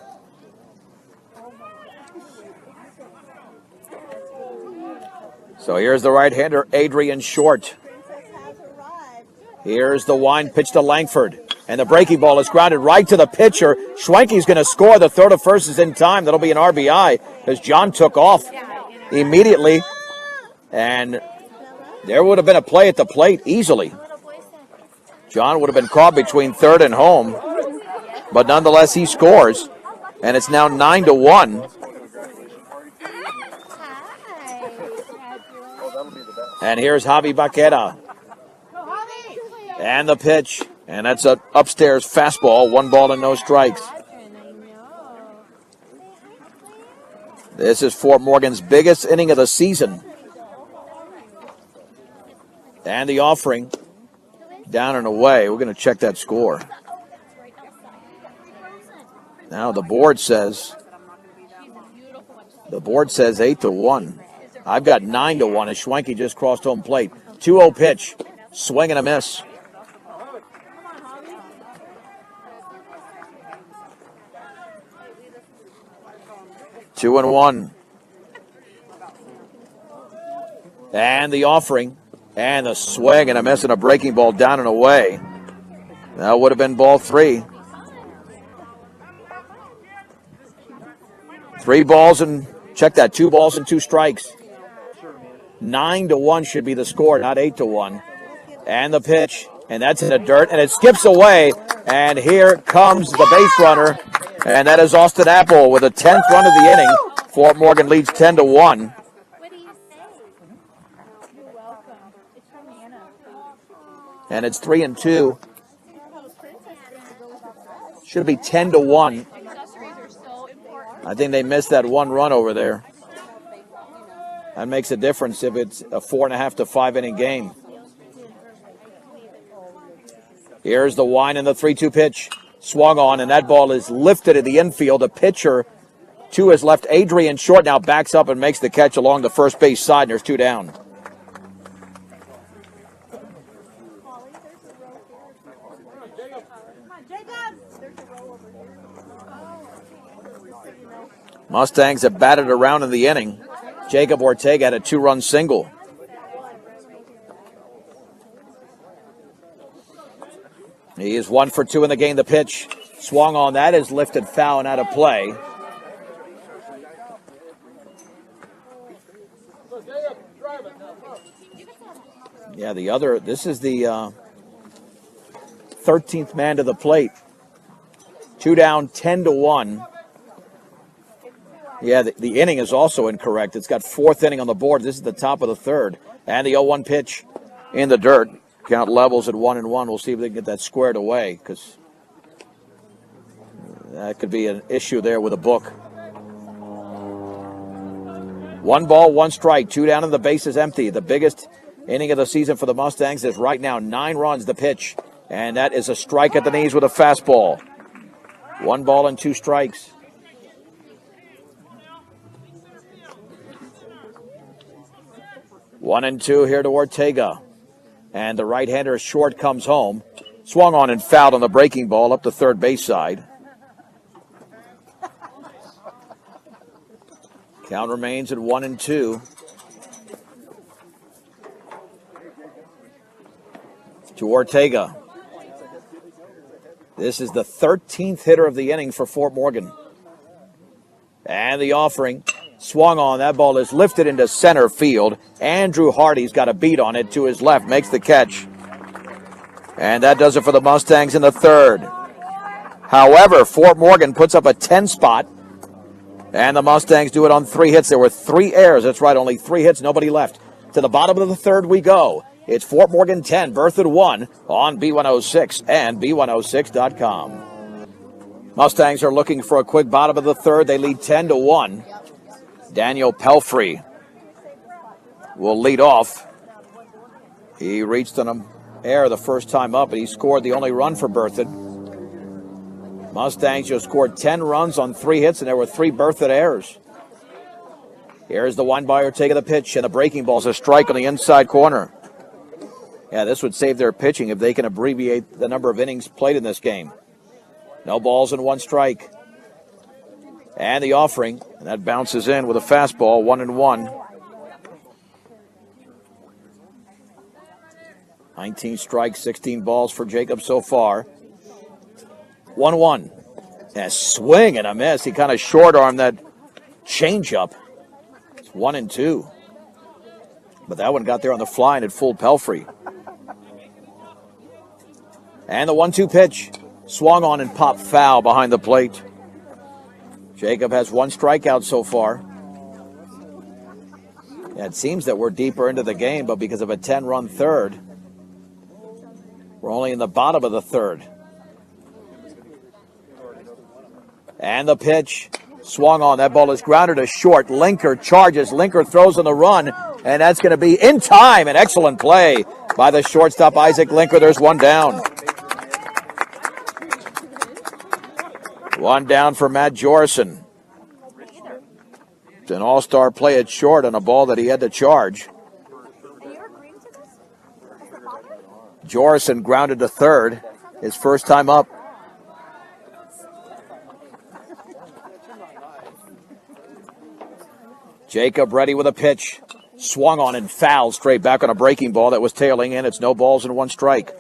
So here's the right-hander, Adrian Short. Here's the wind pitch to Langford. And the breaking ball is grounded right to the pitcher. Schwenke's going to score. The throw to first is in time. That'll be an RBI as John took off immediately. And there would have been a play at the plate easily. John would have been caught between third and home. But nonetheless, he scores. And it's now 9-1. And here's Javi Baqueta. And the pitch. And that's an upstairs fastball. 1 ball and no strikes. This is Fort Morgan's biggest inning of the season. And the offering. Down and away. We're going to check that score. Now the board says 8-1. I've got 9-1 as Schwenke just crossed home plate. 2-0 pitch. Swing and a miss. Two and one. And the offering. And the swing and a miss and a breaking ball down and away. That would have been ball 3. 3 balls and, check that, 2 balls and 2 strikes. 9-1 should be the score, not 8-1. And the pitch, and that's in the dirt, and it skips away. And here comes the base runner, and that is Austin Apple with a 10th run of the inning. Fort Morgan leads 10-1. And it's 3-2. Should be 10-1. I think they missed that 1 run over there. That makes a difference if it's a 4.5 to 5 inning game. Here's the wind and the 3-2 pitch. Swung on, and that ball is lifted in the infield. A pitcher to his left, Adrian Short, now backs up and makes the catch along the first base side, and there's 2 down. Mustangs have batted around in the inning. Jacob Ortega had a 2-run single. He is 1 for 2 in the game. The pitch swung on, that is lifted foul and out of play. Yeah, this is the 13th man to the plate. 2 down, 10-1. Yeah, the inning is also incorrect. It's got 4th inning on the board. This is the top of the 3rd. And the 0-1 pitch in the dirt. Count levels at 1-1. We'll see if they can get that squared away, because that could be an issue there with a book. 1 ball, 1 strike. 2 down and the base is empty. The biggest inning of the season for the Mustangs is right now 9 runs. The pitch. And that is a strike at the knees with a fastball. 1 ball and 2 strikes. One and 2 here to Ortega. And the right-hander Short comes home. Swung on and fouled on the breaking ball up the third base side. Count remains at 1 and 2. To Ortega. This is the 13th hitter of the inning for Fort Morgan. And the offering. Swung on. That ball is lifted into center field. Andrew Hardy's got a beat on it to his left. Makes the catch. And that does it for the Mustangs in the 3rd. However, Fort Morgan puts up a 10 spot. And the Mustangs do it on 3 hits. There were 3 errors. That's right, only 3 hits, nobody left. To the bottom of the 3rd we go. It's Fort Morgan 10, Berthoud 1 on B106 and B106.com. Mustangs are looking for a quick bottom of the 3rd. They lead 10-1. Daniel Pelfrey will lead off. He reached an error the first time up, and he scored the only run for Berthoud. Mustangs just scored 10 runs on 3 hits, and there were 3 Berthoud errors. Here's the wind by Ortega, the pitch, and the breaking ball's a strike on the inside corner. Yeah, this would save their pitching if they can abbreviate the number of innings played in this game. No balls and 1 strike. And the offering, and that bounces in with a fastball, 1-1. 19 strikes, 16 balls for Jacob so far. 1-1. A swing and a miss. He kind of short-armed that changeup. It's 1-2. But that one got there on the fly and it fooled Pelfrey. And the 1-2 pitch. Swung on and popped foul behind the plate. Jacob has 1 strikeout so far. Yeah, it seems that we're deeper into the game, but because of a 10-run third, we're only in the bottom of the third. And the pitch. Swung on. That ball is grounded to short. Linker charges. Linker throws on the run, and that's going to be in time. An excellent play by the shortstop, Isaac Linker. There's 1 down. 1 down for Matt Jorison. It's an all-star play at short on a ball that he had to charge. Jorison grounded to third. His first time up. Jacob ready with a pitch. Swung on and fouled straight back on a breaking ball that was tailing in. It's no balls and 1 strike.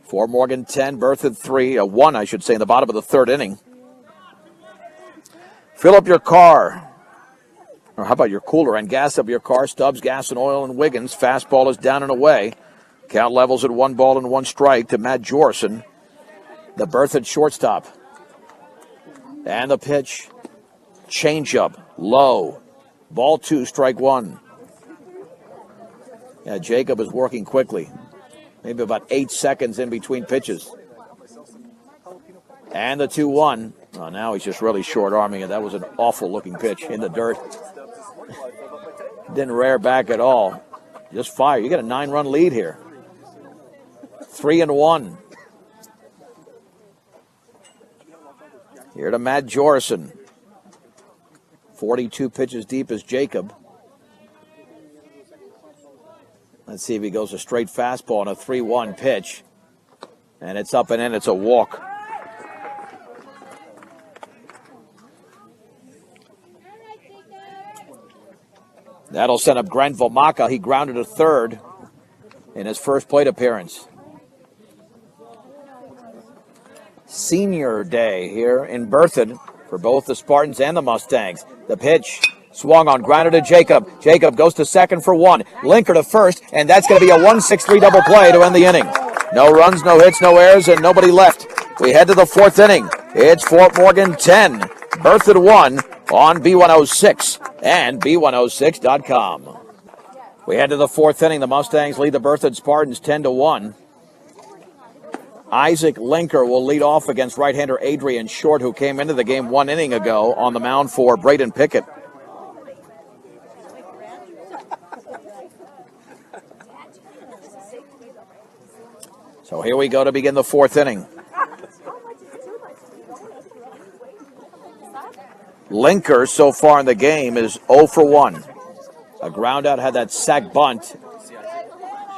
For Morgan 10, Berthoud 3, 1 I should say in the bottom of the third inning. Fill up your car, or how about your cooler, and gas up your car. Stubbs Gas and Oil and Wiggins. Fastball is down and away. Count levels at 1 ball and 1 strike to Matt Jorison, the Berthoud shortstop. And the pitch, changeup, low. Ball 2, strike 1. Yeah, Jacob is working quickly. Maybe about 8 seconds in between pitches. And the 2-1. Oh, now he's just really short-arming it. That was an awful-looking pitch in the dirt. Didn't rear back at all. Just fire. You got a 9-run lead here. 3-1. Here to Matt Jorison. 42 pitches deep is Jacob. Let's see if he goes a straight fastball on a 3-1 pitch. And it's up and in. It's a walk. That'll send up Grant Vomaka. He grounded to third in his first plate appearance. Senior day here in Berthoud for both the Spartans and the Mustangs. The pitch swung on, grounded to Jacob. Jacob goes to second for 1. Linker to first, and that's going to be a 1-6-3 double play to end the inning. No runs, no hits, no errors, and nobody left. We head to the 4th inning. It's Fort Morgan 10, Berthoud 1 on B106 and B106.com. We head to the 4th inning. The Mustangs lead the Berthoud Spartans 10-1. Isaac Linker will lead off against right-hander Adrian Short, who came into the game 1 inning ago on the mound for Braden Pickett. So here we go to begin the 4th inning. Linker so far in the game is 0 for 1. A ground out, had that sac bunt,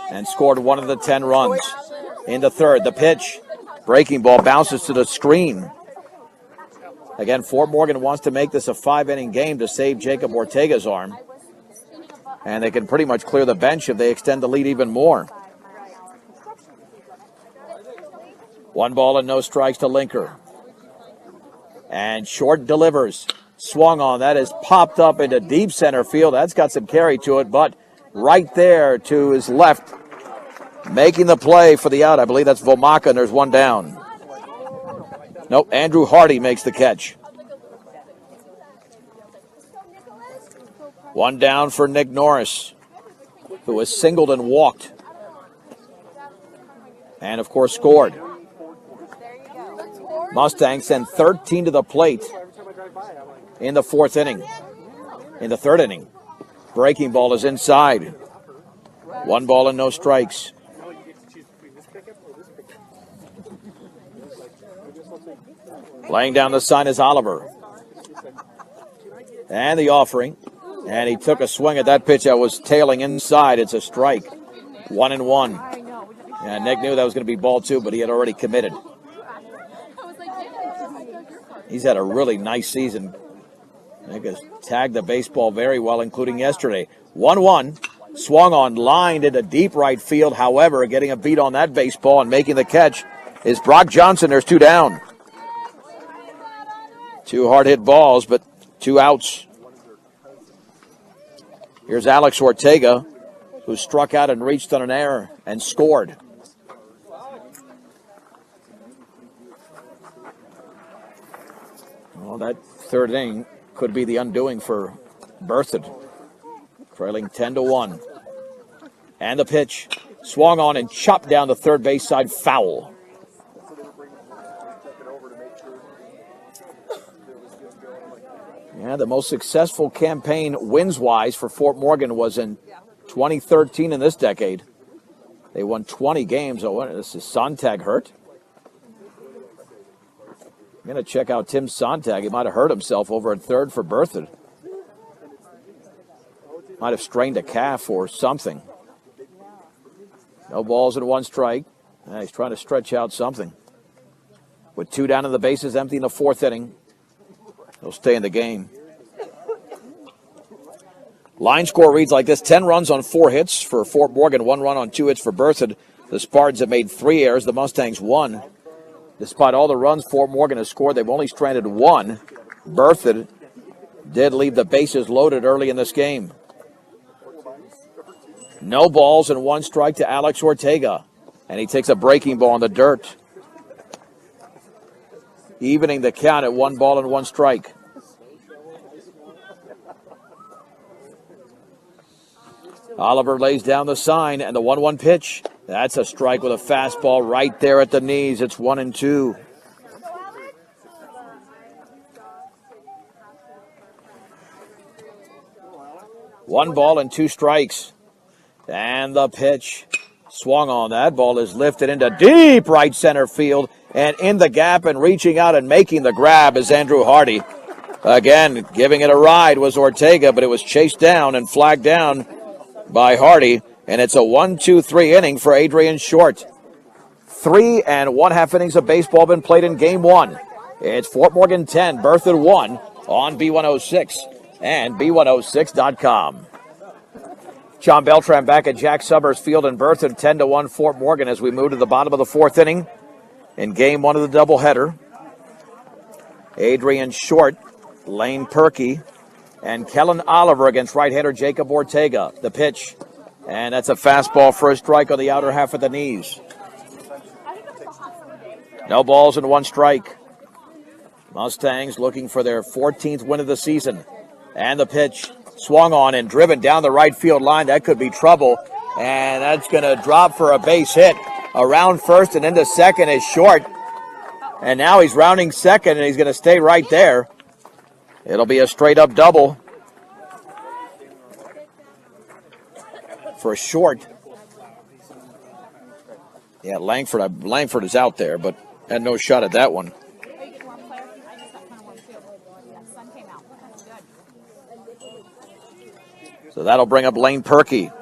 and scored 1 of the 10 runs. In the third, the pitch, breaking ball, bounces to the screen. Again, Fort Morgan wants to make this a 5-inning game to save Jacob Ortega's arm. And they can pretty much clear the bench if they extend the lead even more. 1 ball and no strikes to Linker. And Short delivers. Swung on. That is popped up into deep center field. That's got some carry to it, but right there to his left, making the play for the out. I believe that's Vomaka, and there's 1 down. Nope, Andrew Hardy makes the catch. 1 down for Nick Norris, who was singled and walked. And, of course, scored. Mustangs send 13 to the plate in the 4th inning. In the 3rd inning, breaking ball is inside. 1 ball and no strikes. Laying down the sign is Oliver. And the offering. And he took a swing at that pitch that was tailing inside. It's a strike. 1-1. Yeah, Nick knew that was going to be ball 2, but he had already committed. He's had a really nice season. Nick has tagged the baseball very well, including yesterday. 1-1. Swung on, lined into deep right field. However, getting a beat on that baseball and making the catch is Brock Johnson. There's 2 down. 2 hard-hit balls, but 2 outs. Here's Alex Ortega, who struck out and reached on an error and scored. Well, that third inning could be the undoing for Berthoud. Trailing 10-1. And the pitch. Swung on and chopped down the third base side, foul. Yeah, the most successful campaign wins-wise for Fort Morgan was in 2013 in this decade. They won 20 games. Oh, this is Sontag hurt. I'm going to check out Tim Sontag. He might have hurt himself over at third for Berthoud. Might have strained a calf or something. No balls and 1 strike. He's trying to stretch out something. With 2 down in the bases empty in the 4th inning. He'll stay in the game. Line score reads like this: 10 runs on 4 hits for Fort Morgan, 1 run on 2 hits for Berthoud. The Spartans have made 3 errors. The Mustangs 1. Despite all the runs Fort Morgan has scored, they've only stranded 1. Berthoud did leave the bases loaded early in this game. No balls and 1 strike to Alex Ortega. And he takes a breaking ball in the dirt. Evening the count at 1 ball and 1 strike. Oliver lays down the sign, and the 1-1 pitch. That's a strike with a fastball right there at the knees. It's 1-2. One ball and 2 strikes. And the pitch. Swung on. That ball is lifted into deep right center field. And in the gap and reaching out and making the grab is Andrew Hardy. Again, giving it a ride was Ortega, but it was chased down and flagged down by Hardy. And it's a 1-2-3 inning for Adrian Short. 3 1/2 innings of baseball been played in Game 1. It's Fort Morgan 10, Berthoud 1 on B106 and B106.com. John Beltran back at Jack Summers Field in Berthoud, 10-1 Fort Morgan as we move to the bottom of the 4th inning in Game 1 of the doubleheader. Adrian Short, Lane Perkey, and Kellen Oliver against right-hander Jacob Ortega. The pitch, and that's a fastball for a strike on the outer half of the knees. No balls and 1 strike. Mustangs looking for their 14th win of the season. And the pitch, swung on and driven down the right field line. That could be trouble, and that's going to drop for a base hit. Around first and into second is Short. And now he's rounding second, and he's going to stay right there. It'll be a straight-up double for Short. Yeah, Langford is out there, but had no shot at that one. So that'll bring up Lane Perkey.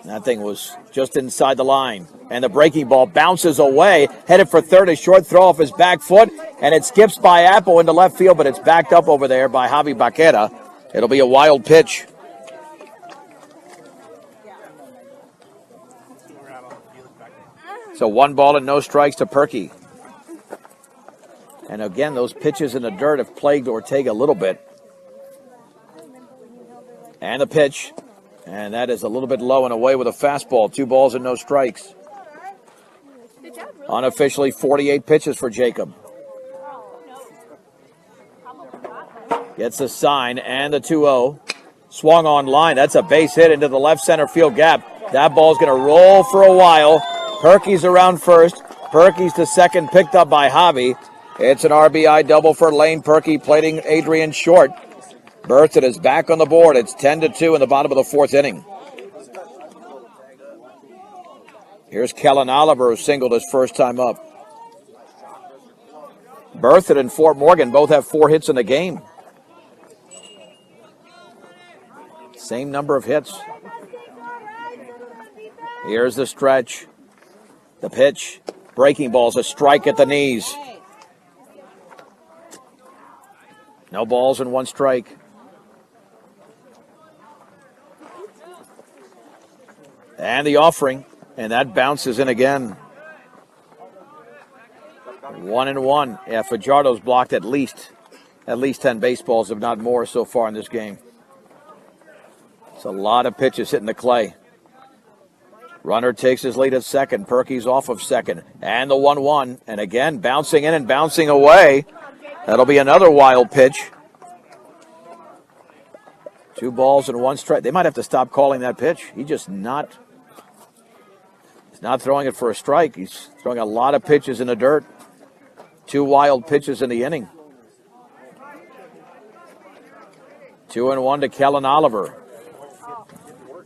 That thing was just inside the line. And the breaking ball bounces away. Headed for third. A short throw off his back foot. And it skips by Apple into left field, but it's backed up over there by Javi Baqueta. It'll be a wild pitch. So 1 ball and no strikes to Perkey. And again, those pitches in the dirt have plagued Ortega a little bit. And the pitch. And that is a little bit low and away with a fastball. 2 balls and no strikes. Unofficially 48 pitches for Jacob. Gets a sign and the 2-0. Swung on line. That's a base hit into the left center field gap. That ball's going to roll for a while. Perkey's around first. Perkey's to second, picked up by Javi. It's an RBI double for Lane Perkey, plating Adrian Short. Berthoud is back on the board. It's 10-2 in the bottom of the 4th inning. Here's Kellen Oliver, who singled his first time up. Berthoud and Fort Morgan both have 4 hits in the game. Same number of hits. Here's the stretch. The pitch. Breaking ball's a strike at the knees. No balls and one strike. And the offering. And that bounces in again. 1-1. Yeah, Fajardo's blocked at least 10 baseballs, if not more, so far in this game. It's a lot of pitches hitting the clay. Runner takes his lead at second. Perky's off of second. And the 1-1. And again, bouncing in and bouncing away. That'll be another wild pitch. 2 balls and 1 strike. They might have to stop calling that pitch. He's not throwing it for a strike. He's throwing a lot of pitches in the dirt. 2 wild pitches in the inning. 2-1 to Kellen Oliver.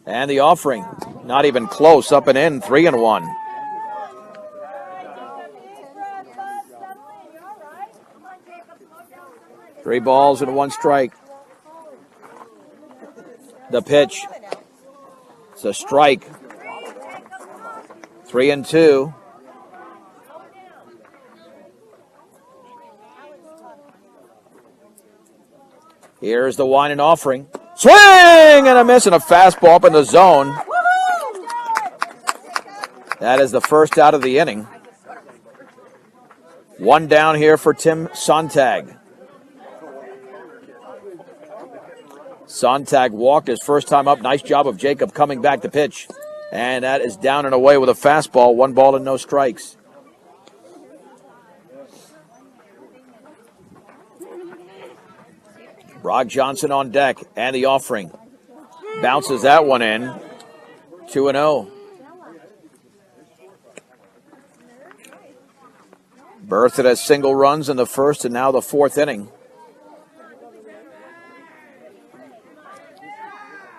And the offering, not even close, up and in, 3-1. Three balls and 1 strike. The pitch. It's a strike. 3-2. Here's the wine and offering. Swing and a miss and a fastball up in the zone. That is the first out of the inning. 1 down here for Tim Sontag. Sontag walked his first time up. Nice job of Jacob coming back to pitch. And that is down and away with a fastball. 1 ball and no strikes. Brock Johnson on deck, and the offering. Bounces that one in. 2-0. Berthoud has single runs in the first and now the 4th inning.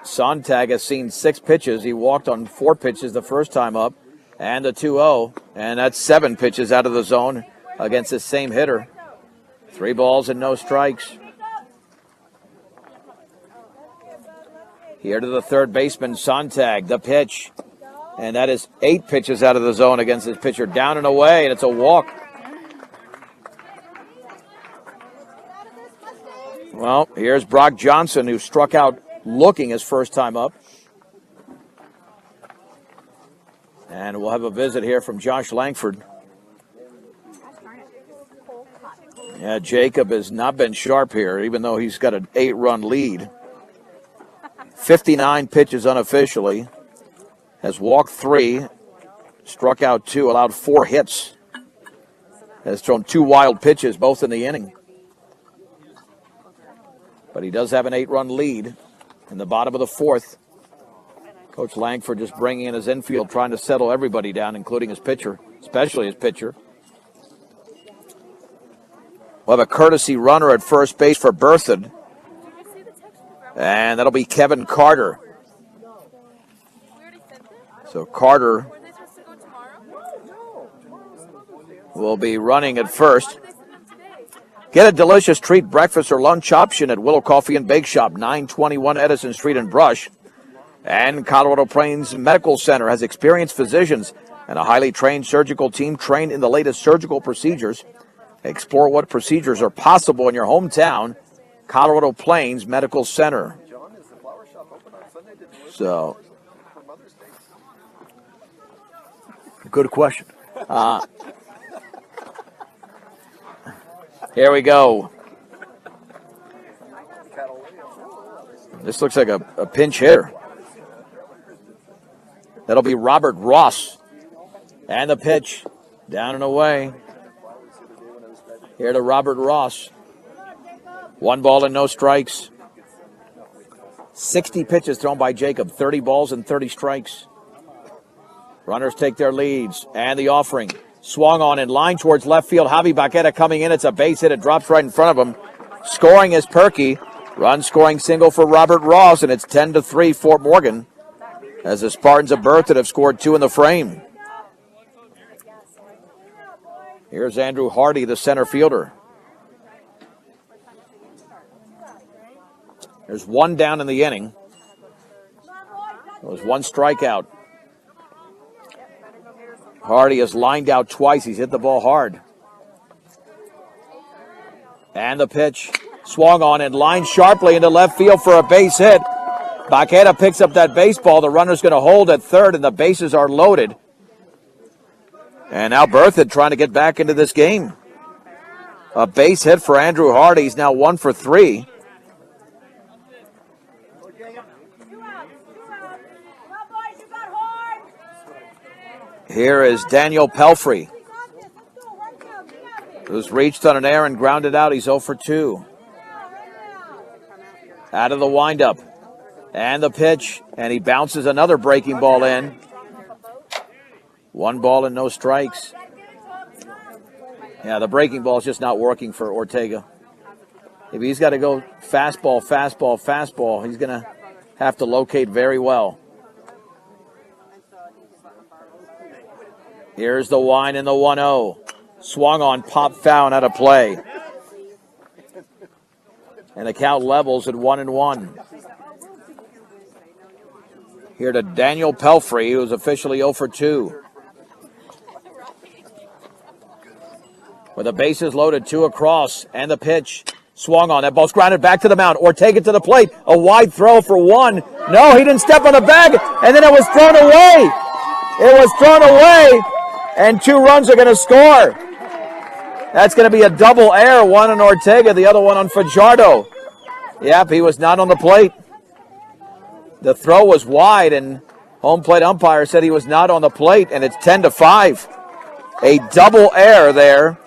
Sontag has seen 6 pitches. He walked on 4 pitches the first time up, and the 2-0. And that's 7 pitches out of the zone against the same hitter. 3 balls and no strikes. Here to the third baseman, Sontag, the pitch. And that is 8 pitches out of the zone against this pitcher. Down and away, and it's a walk. Well, here's Brock Johnson, who struck out looking his first time up. And we'll have a visit here from Josh Langford. Yeah, Jacob has not been sharp here, even though he's got an 8-run lead. 59 pitches unofficially. Has walked 3, struck out 2, allowed 4 hits. Has thrown 2 wild pitches, both in the inning. But he does have an 8-run lead in the bottom of the 4th. Coach Langford just bringing in his infield, trying to settle everybody down, including his pitcher, especially his pitcher. We'll have a courtesy runner at first base for Berthoud. And that'll be Kevin Carter. So Carter will be running at first. Get a delicious treat, breakfast, or lunch option at Willow Coffee and Bake Shop, 921 Edison Street in Brush. And Colorado Plains Medical Center has experienced physicians and a highly trained surgical team trained in the latest surgical procedures. Explore what procedures are possible in your hometown, Colorado Plains Medical Center. So, good question. Here we go. This looks like a pinch hitter. That'll be Robert Ross. And the pitch, down and away. Here to Robert Ross. 1 ball and no strikes. 60 pitches thrown by Jacob. 30 balls and 30 strikes. Runners take their leads. And the offering. Swung on in line towards left field. Javi Baqueta coming in. It's a base hit. It drops right in front of him. Scoring is Perky. Run scoring single for Robert Ross. And it's 10-3 Fort Morgan, as the Spartans of Berthoud have scored 2 in the frame. Here's Andrew Hardy, the center fielder. There's 1 down in the inning. was one strikeout. Hardy has lined out twice. He's hit the ball hard. And the pitch swung on and lined sharply into left field for a base hit. Baqueta picks up that baseball. The runner's going to hold at third, and the bases are loaded. And now Berthoud trying to get back into this game. A base hit for Andrew Hardy. He's now 1 for 3. Here is Daniel Pelfrey, who's reached on an error and grounded out. He's 0 for 2. Out of the windup. And the pitch. And he bounces another breaking ball in. 1 ball and no strikes. Yeah, the breaking ball is just not working for Ortega. If he's got to go fastball, fastball, fastball, he's going to have to locate very well. Here's the wind and the 1-0. Swung on, pop foul, out of play. And the count levels at 1-1. Here to Daniel Pelfrey, who's officially 0 for 2. With the bases loaded, 2 across, and the pitch swung on. That ball's grounded back to the mound. Ortega to the plate. A wide throw for 1. No, he didn't step on the bag, and then it was thrown away. It was thrown away, and 2 runs are going to score. That's going to be a double error, one on Ortega, the other one on Fajardo. Yep, he was not on the plate. The throw was wide, and home plate umpire said he was not on the plate, and it's 10-5. A double error there.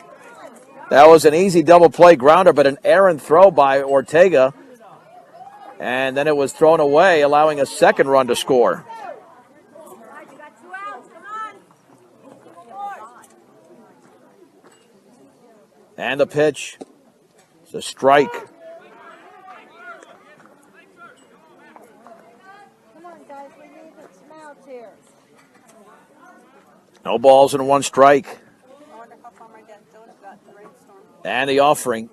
That was an easy double play grounder, but an errant throw by Ortega. And then it was thrown away, allowing a second run to score. And the pitch. It's a strike. Come on, guys, we need some outs here. No balls and 1 strike. And the offering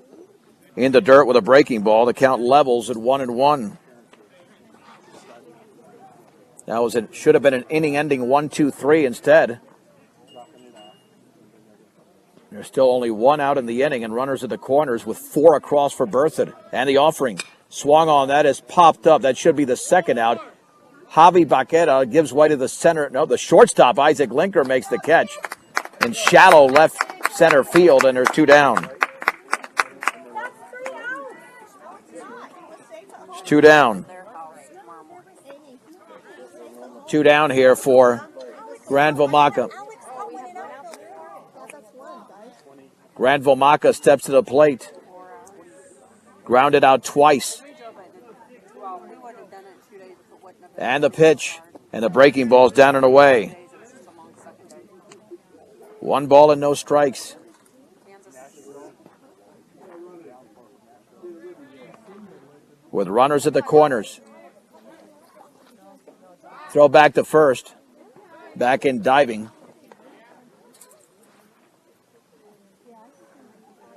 in the dirt with a breaking ball. The count levels at 1-1. That should have been an inning-ending 1-2-3 instead. There's still only 1 out in the inning, and runners at the corners with 4 across for Berthoud. And the offering swung on. That is popped up. That should be the second out. Javi Baqueta gives way to the center. No, the shortstop, Isaac Linker, makes the catch. In shallow left center field, and there's 2 down. It's 2 down. 2 down here for Granville Maka. Granville Maka steps to the plate. Grounded out twice. And the pitch. And the breaking ball's down and away. 1 ball and no strikes. With runners at the corners. Throw back to first. Back in diving.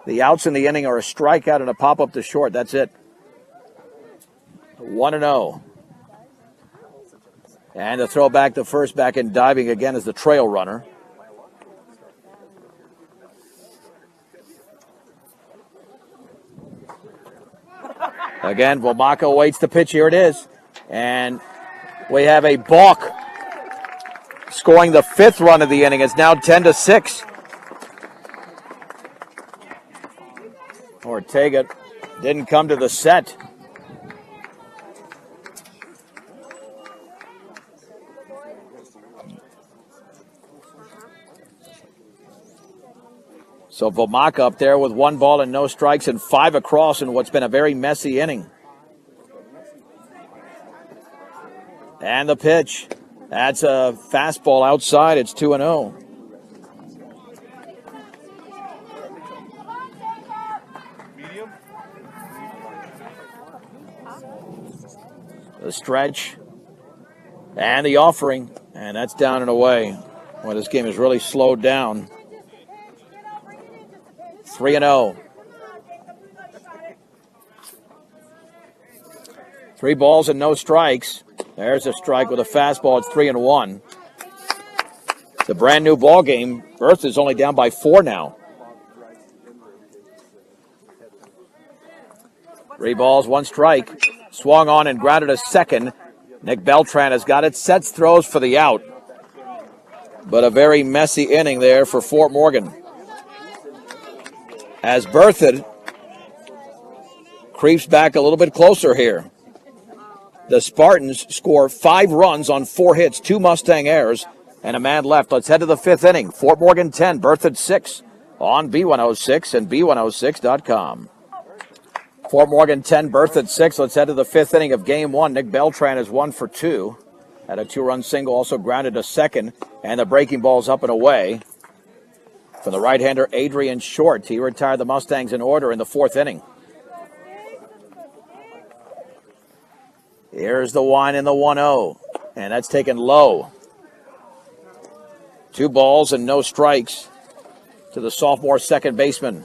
The outs in the inning are a strikeout and a pop-up to short. That's it. 1-0. And the throw back to first, back in diving again as the trail runner. Again, Vomaka awaits the pitch. Here it is. And we have a balk scoring the 5th run of the inning. It's now 10-6. Ortega didn't come to the set. So Vomaka up there with 1 ball and no strikes and 5 across in what's been a very messy inning. And the pitch. That's a fastball outside. It's 2-0. The stretch. And the offering. And that's down and away. Well, this game has really slowed down. 3-0. 3 balls and no strikes. There's a strike with a fastball. It's 3-1. It's a brand new ball game. Berthoud is only down by 4 now. 3 balls, 1 strike. Swung on and grounded a second. Nick Beltran has got it. Sets throws for the out. But a very messy inning there for Fort Morgan. As Berthoud creeps back a little bit closer here. The Spartans score 5 runs on 4 hits, 2 Mustang errors, and a man left. Let's head to the 5th inning. Fort Morgan 10, Berthoud 6 on B106 and B106.com. Fort Morgan 10, Berthoud 6. Let's head to the 5th inning of Game 1. Nick Beltran is 1 for 2. Had a 2-run single, also grounded a second, and the breaking ball's up and away. For the right-hander, Adrian Short. He retired the Mustangs in order in the 4th inning. Here's the wind in the 1-0, and that's taken low. 2 balls and no strikes to the sophomore second baseman.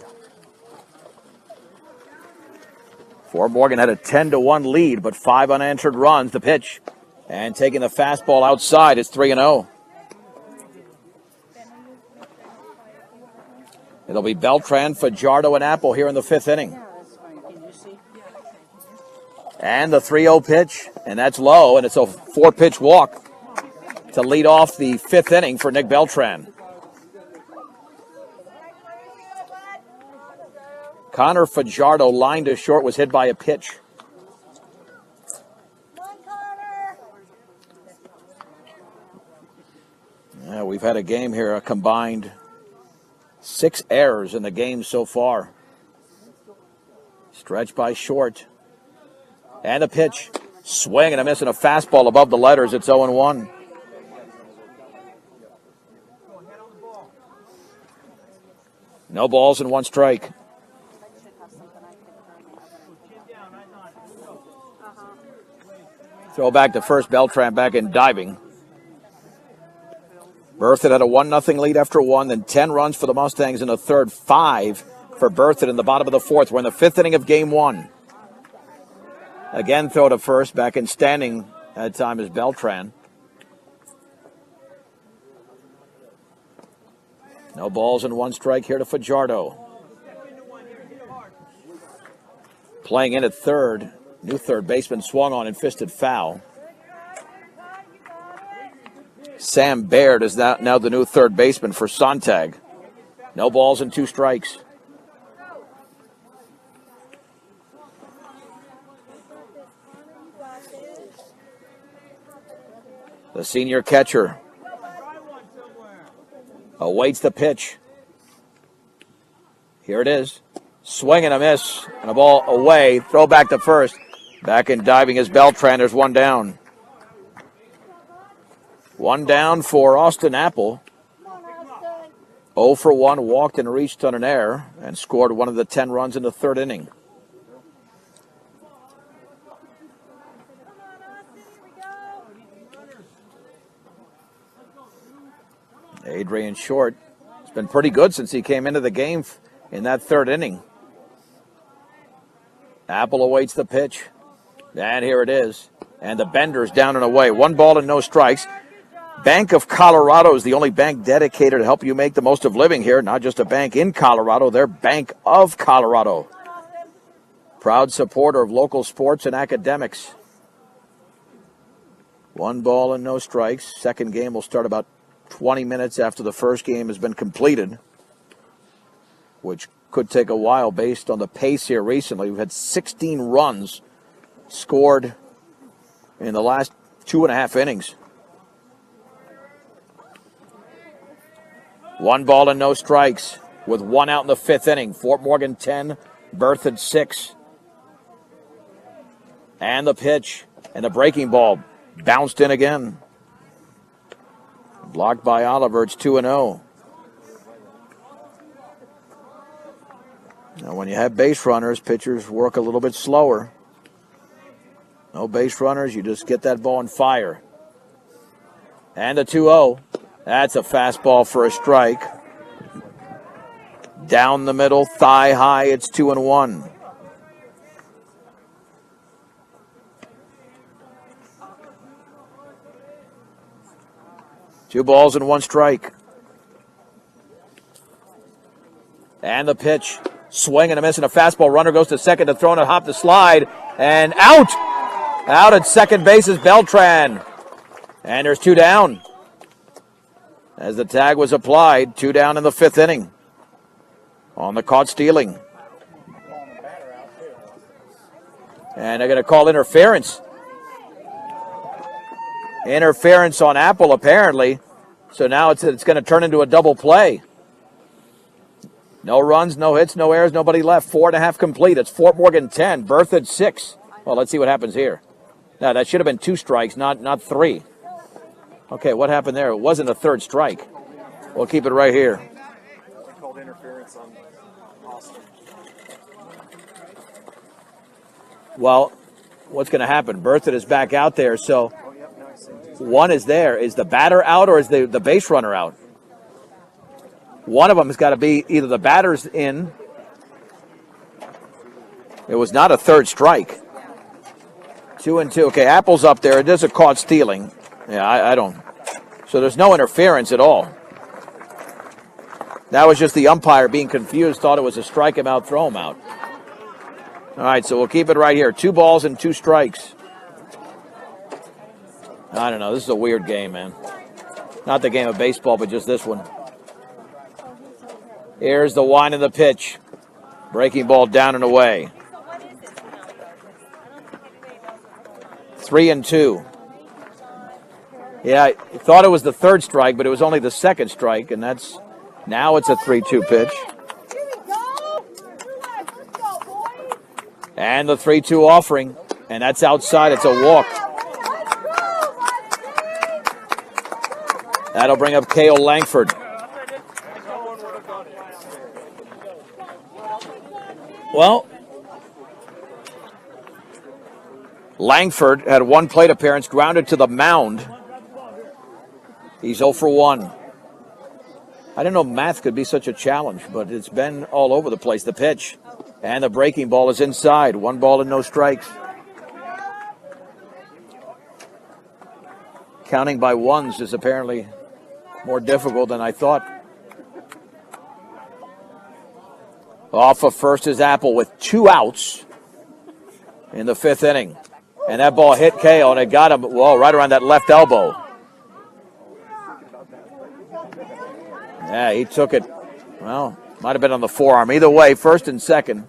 Fort Morgan had a 10-1 lead, but 5 unanswered runs. The pitch, and taking the fastball outside, it's 3-0. It'll be Beltran, Fajardo, and Apple here in the 5th inning. And the 3-0 pitch, and that's low, and it's a 4-pitch walk to lead off the 5th inning for Nick Beltran. Connor Fajardo, line to short, was hit by a pitch. Yeah, we've had a game here, a combined 6 errors in the game so far. Stretch by Short. And a pitch. Swing and a miss and a fastball above the letters. It's 0-1. No balls and 1 strike. Throw back to first. Beltran back in diving. Berthoud had a 1-0 lead after 1, then 10 runs for the Mustangs in the 3rd, 5 for Berthoud in the bottom of the 4th. We're in the 5th inning of Game 1. Again, throw to first. Back in standing that time is Beltran. No balls and 1 strike here to Fajardo. Playing in at third. New third baseman swung on and fisted foul. Sam Baird is now the new third baseman for Sontag. No balls and 2 strikes. The senior catcher awaits the pitch. Here it is. Swing and a miss, and a ball away. Throw back to first. Back in diving is Beltran. There's 1 down. 1 down for Austin Apple. 0 for 1, walked and reached on an error, and scored 1 of the 10 runs in the 3rd inning. Adrian Short has been pretty good since he came into the game in that 3rd inning. Apple awaits the pitch. And here it is. And the bender's down and away. 1 ball and no strikes. Bank of Colorado is the only bank dedicated to help you make the most of living here. Not just a bank in Colorado, they're Bank of Colorado. Proud supporter of local sports and academics. 1 ball and no strikes. Second game will start about 20 minutes after the first game has been completed, which could take a while based on the pace here recently. We've had 16 runs scored in the last 2.5 innings. 1 ball and no strikes with 1 out in the 5th inning. Fort Morgan 10, Berthoud 6. And the pitch and the breaking ball bounced in again. Blocked by Oliver. It's 2-0. Now, when you have base runners, pitchers work a little bit slower. No base runners, you just get that ball and fire. And the 2-0. That's a fastball for a strike. Down the middle, thigh high, it's 2-1. 2 balls and 1 strike. And the pitch. Swing and a miss and a fastball. Runner goes to second to throw and a hop to slide. And out! Out at second base is Beltran. And there's 2 down. As the tag was applied, 2 down in the 5th inning. On the caught stealing. And they're going to call interference. Interference on Apple, apparently. So now it's going to turn into a double play. No runs, no hits, no errors, nobody left. 4.5 complete. It's Fort Morgan 10, Berthoud 6. Well, let's see what happens here. Now, that should have been 2 strikes, not 3. Okay, what happened there? It wasn't a 3rd strike. We'll keep it right here. They called interference on Austin. Well, what's going to happen? Berthoud is back out there, so 1 is there. Is the batter out or is the base runner out? One of them has got to be either the batter's in. It was not a 3rd strike. 2 and 2. Okay, Apple's up there. It is a caught stealing. Yeah, I don't. So there's no interference at all. That was just the umpire being confused, thought it was a strike him out, throw him out. All right, so we'll keep it right here. 2 balls and 2 strikes. I don't know. This is a weird game, man. Not the game of baseball, but just this one. Here's the wind of the pitch. Breaking ball down and away. 3 and 2. Yeah, I thought it was the 3rd strike, but it was only the 2nd strike, and that's now it's a 3-2 pitch. And the 3-2 offering, and that's outside. It's a walk. That'll bring up Cale Langford. Well, Langford had 1 plate appearance, grounded to the mound. He's 0 for 1. I didn't know math could be such a challenge, but it's been all over the place. The pitch and the breaking ball is inside. 1 ball and no strikes. Counting by ones is apparently more difficult than I thought. Off of first is Apple with 2 outs in the 5th inning. And that ball hit Cale, and it got him, well, right around that left elbow. Yeah, he took it. Well, might have been on the forearm. Either way, 1st and 2nd.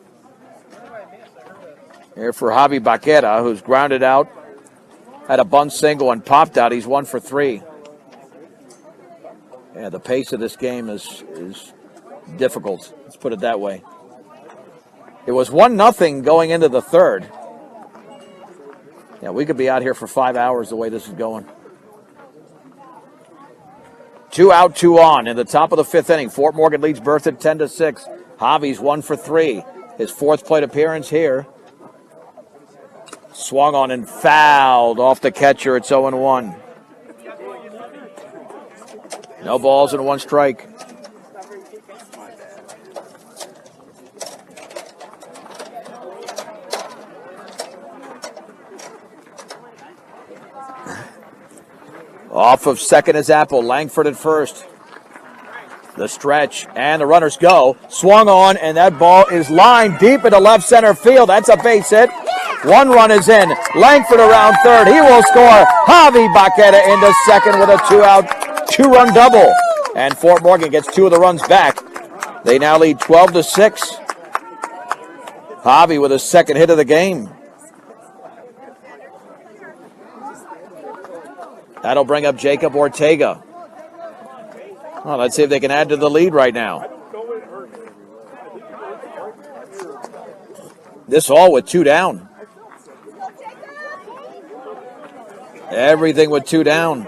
Here for Javi Baqueta, who's grounded out. Had a bunt single and popped out. He's 1 for 3. Yeah, the pace of this game is difficult. Let's put it that way. It was 1-0 going into the 3rd. Yeah, we could be out here for 5 hours the way this is going. 2 out, 2 on in the top of the 5th inning. Fort Morgan leads Berthoud 10-6. Javi's 1 for 3. His 4th plate appearance here. Swung on and fouled off the catcher. It's 0-1. No balls and 1 strike. Off of second is Apple. Langford at first. The stretch, and the runners go. Swung on, and that ball is lined deep into left center field. That's a base hit. 1 run is in. Langford around third. He will score. Javi Baqueta into second with a 2-out, 2-run double. And Fort Morgan gets 2 of the runs back. They now lead 12-6. Javi with his 2nd hit of the game. That'll bring up Jacob Ortega. Well, let's see if they can add to the lead right now. This all with 2 down. Everything with 2 down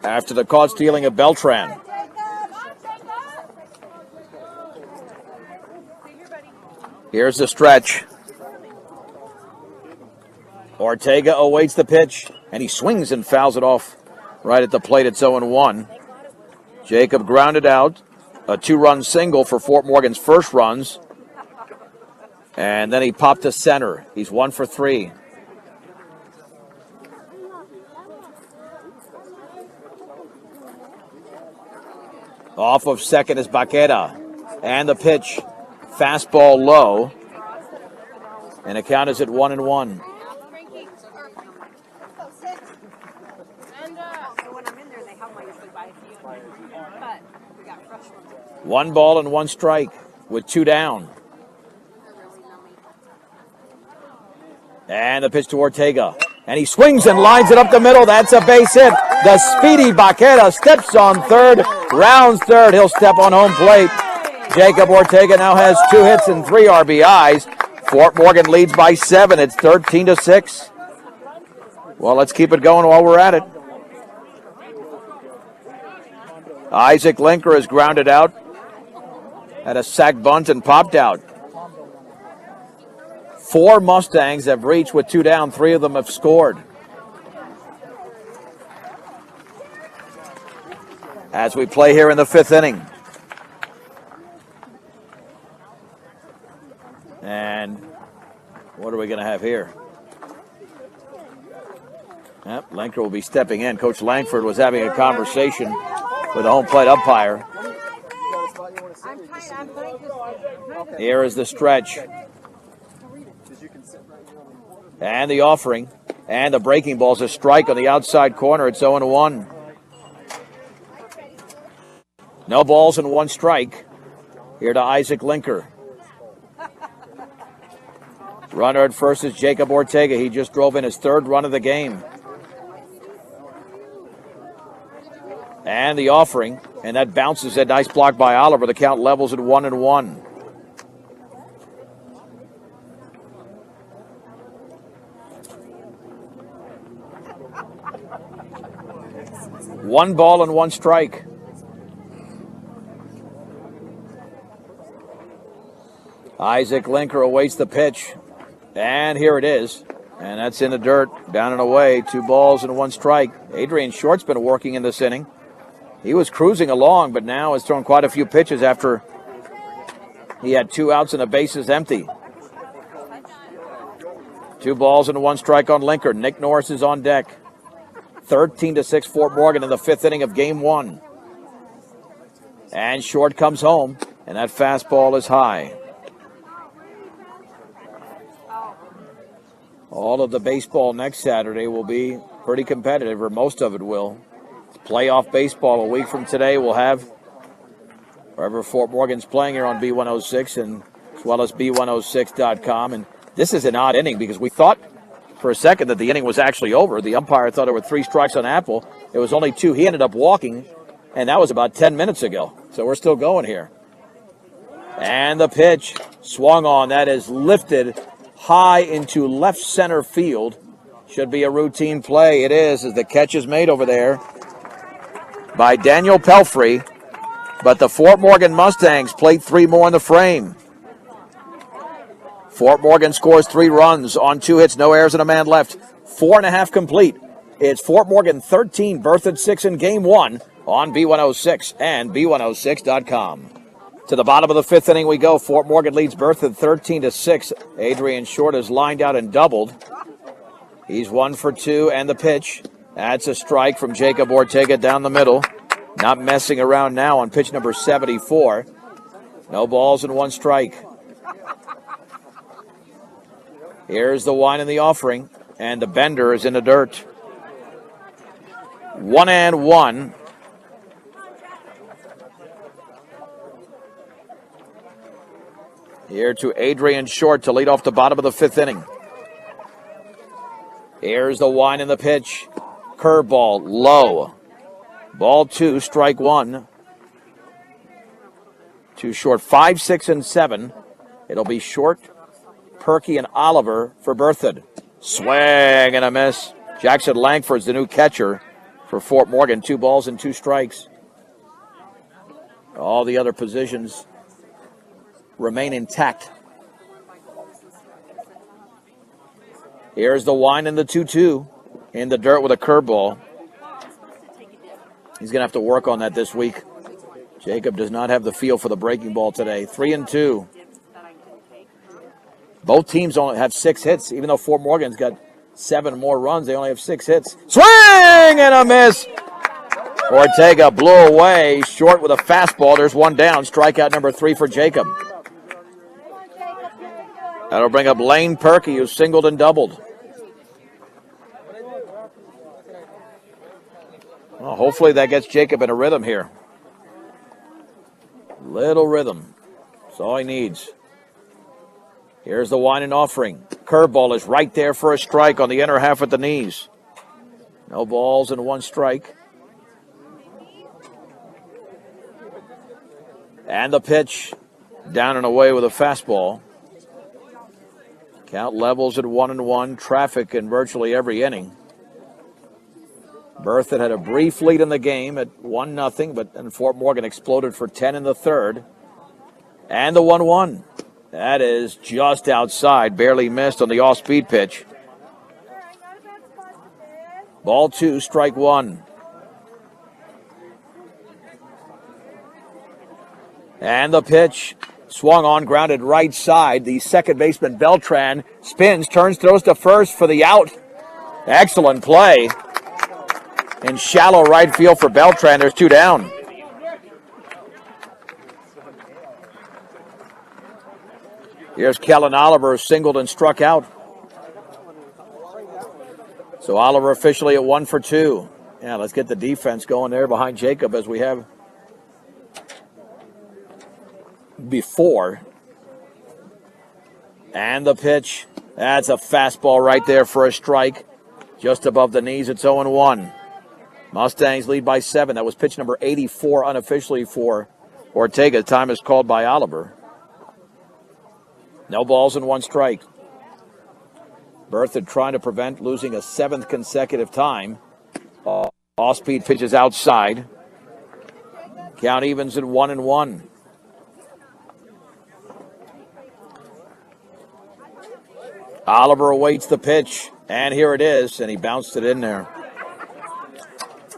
after the caught stealing of Beltran. Here's the stretch. Ortega awaits the pitch, and he swings and fouls it off right at the plate. It's 0-1. Jacob grounded out. A 2-run single for Fort Morgan's first runs. And then he popped to center. He's 1 for 3. Off of second is Baqueta. And the pitch. Fastball low. And the count is at 1-1. One ball and one strike with two down. And the pitch to Ortega. And he swings and lines it up the middle. That's a base hit. The speedy Baqueta steps on third, rounds third. He'll step on home plate. Jacob Ortega now has 2 hits and 3 RBIs. Fort Morgan leads by 7. It's 13-6. Well, let's keep it going while we're at it. Isaac Linker is grounded out. Had a sac bunt and popped out. 4 Mustangs have reached with 2 down. 3 of them have scored. As we play here in the 5th inning. And what are we going to have here? Yep, Linker will be stepping in. Coach Langford was having a conversation with the home plate umpire. Here is the stretch. And the offering. And the breaking ball's a strike on the outside corner. It's 0-1. No balls and 1 strike. Here to Isaac Linker. Runner at first is Jacob Ortega. He just drove in his 3rd run of the game. And the offering. And that bounces a nice block by Oliver. The count levels at 1-1. One ball and 1 strike. Isaac Linker awaits the pitch. And here it is. And that's in the dirt, down and away. 2 balls and 1 strike. Adrian Short's been working in this inning. He was cruising along, but now has thrown quite a few pitches after he had 2 outs and the bases empty. 2 balls and 1 strike on Linker. Nick Norris is on deck. 13-6 Fort Morgan in the 5th inning of Game 1. And Short comes home, and that fastball is high. All of the baseball next Saturday will be pretty competitive, or most of it will. It's playoff baseball a week from today. We'll have wherever Fort Morgan's playing here on B106 and as well as B106.com. And this is an odd inning because we thought for a second that the inning was actually over. The umpire thought there were 3 strikes on Apple. It was only 2. He ended up walking, and that was about 10 minutes ago. So we're still going here. And the pitch swung on. That is lifted high into left center field. Should be a routine play. It is, as the catch is made over there by Daniel Pelfrey. But the Fort Morgan Mustangs played 3 more in the frame. Fort Morgan scores 3 runs on 2 hits, no errors, and a man left. 4.5 complete. It's Fort Morgan 13, Berthoud 6 in Game 1 on B106 and B106.com. To the bottom of the 5th inning we go. Fort Morgan leads Berthoud 13-6. Adrian Short is lined out and doubled. He's 1 for 2, and the pitch. That's a strike from Jacob Ortega down the middle. Not messing around now on pitch number 74. No balls and 1 strike. Here's the wine and the offering, and the bender is in the dirt. 1-1. Here to Adrian Short to lead off the bottom of the 5th inning. Here's the wine and the pitch. Curveball, low. Ball 2, strike 1. Too short, 5, 6, and 7. It'll be Short, Perky, and Oliver for Berthoud. Swing and a miss. Jackson Langford's the new catcher for Fort Morgan. 2 balls and 2 strikes. All the other positions remain intact. Here's the wine and the 2-2 in the dirt with a curveball. He's going to have to work on that this week. Jacob does not have the feel for the breaking ball today. 3-2. Both teams only have 6 hits. Even though Fort Morgan's got 7 more runs, they only have 6 hits. Swing and a miss. Ortega blew away short with a fastball. There's one down. Strikeout number 3 for Jacob. That'll bring up Lane Perkey, who singled and doubled. Well, hopefully that gets Jacob in a rhythm here. Little rhythm. That's all he needs. Here's the wine and offering. Curveball is right there for a strike on the inner half at the knees. No balls and 1 strike. And the pitch down and away with a fastball. Count levels at 1-1. Traffic in virtually every inning. Berthoud had a brief lead in the game at 1-0, but then Fort Morgan exploded for 10 in the third. And the 1-1. That is just outside, barely missed on the off-speed pitch. Ball 2, strike 1. And the pitch swung on, grounded right side. The second baseman, Beltran, spins, turns, throws to first for the out. Excellent play. In shallow right field for Beltran. There's 2 down. Here's Kellen Oliver, singled and struck out. So Oliver officially at 1 for 2. Yeah, let's get the defense going there behind Jacob as we have before. And the pitch. That's a fastball right there for a strike. Just above the knees, it's 0-1. Mustangs lead by 7. That was pitch number 84 unofficially for Ortega. Time is called by Oliver. No balls and 1 strike. Berthoud trying to prevent losing a 7th consecutive time. Off-speed pitches outside. Count evens at 1-1. Oliver awaits the pitch, and here it is, and he bounced it in there.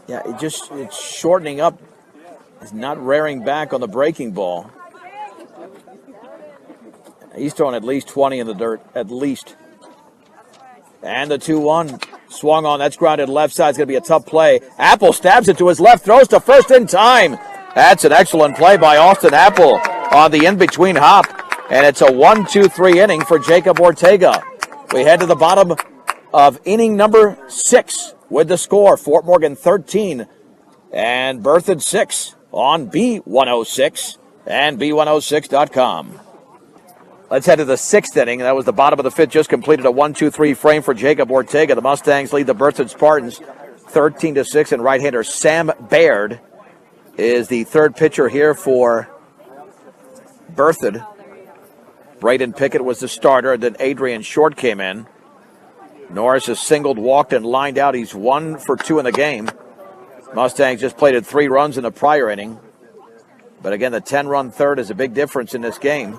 Yeah, it's shortening up. It's not rearing back on the breaking ball. He's throwing at least 20 in the dirt, at least. And the 2-1 swung on. That's grounded left side. It's going to be a tough play. Apple stabs it to his left, throws to first in time. That's an excellent play by Austin Apple on the in-between hop. And it's a 1-2-3 inning for Jacob Ortega. We head to the bottom of inning number 6 with the score. Fort Morgan 13 and Berthoud 6 on B106 and B106.com. Let's head to the 6th inning. That was the bottom of the 5th. Just completed a 1-2-3 frame for Jacob Ortega. The Mustangs lead the Berthoud Spartans 13-6, and right-hander Sam Baird is the third pitcher here for Berthoud. Braden Pickett was the starter, and then Adrian Short came in. Norris has singled, walked, and lined out. He's 1 for 2 in the game. Mustangs just plated 3 runs in the prior inning. But again, the 10-run third is a big difference in this game.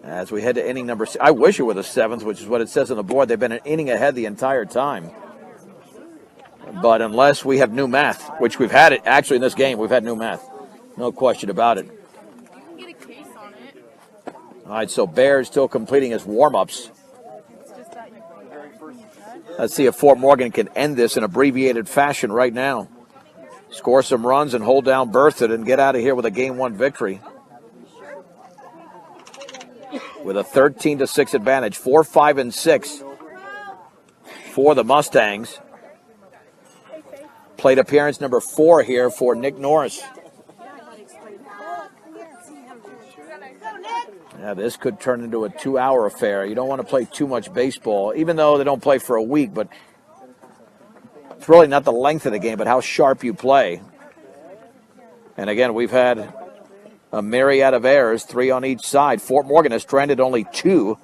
As we head to inning number 6. I wish it were the 7th, which is what it says on the board. They've been an inning ahead the entire time. But unless we have new math, which we've had it actually in this game, we've had new math. No question about it. All right, so Bear still completing his warm-ups. Let's see if Fort Morgan can end this in abbreviated fashion right now. Score some runs and hold down Berthoud and get out of here with a Game 1 victory. With a 13-6 advantage, 4, 5, and 6 for the Mustangs. Plate appearance number 4 here for Nick Norris. Yeah, this could turn into a 2-hour affair. You don't want to play too much baseball, even though they don't play for a week, but it's really not the length of the game, but how sharp you play. And again, we've had a myriad of errors, 3 on each side. Fort Morgan has stranded only 2,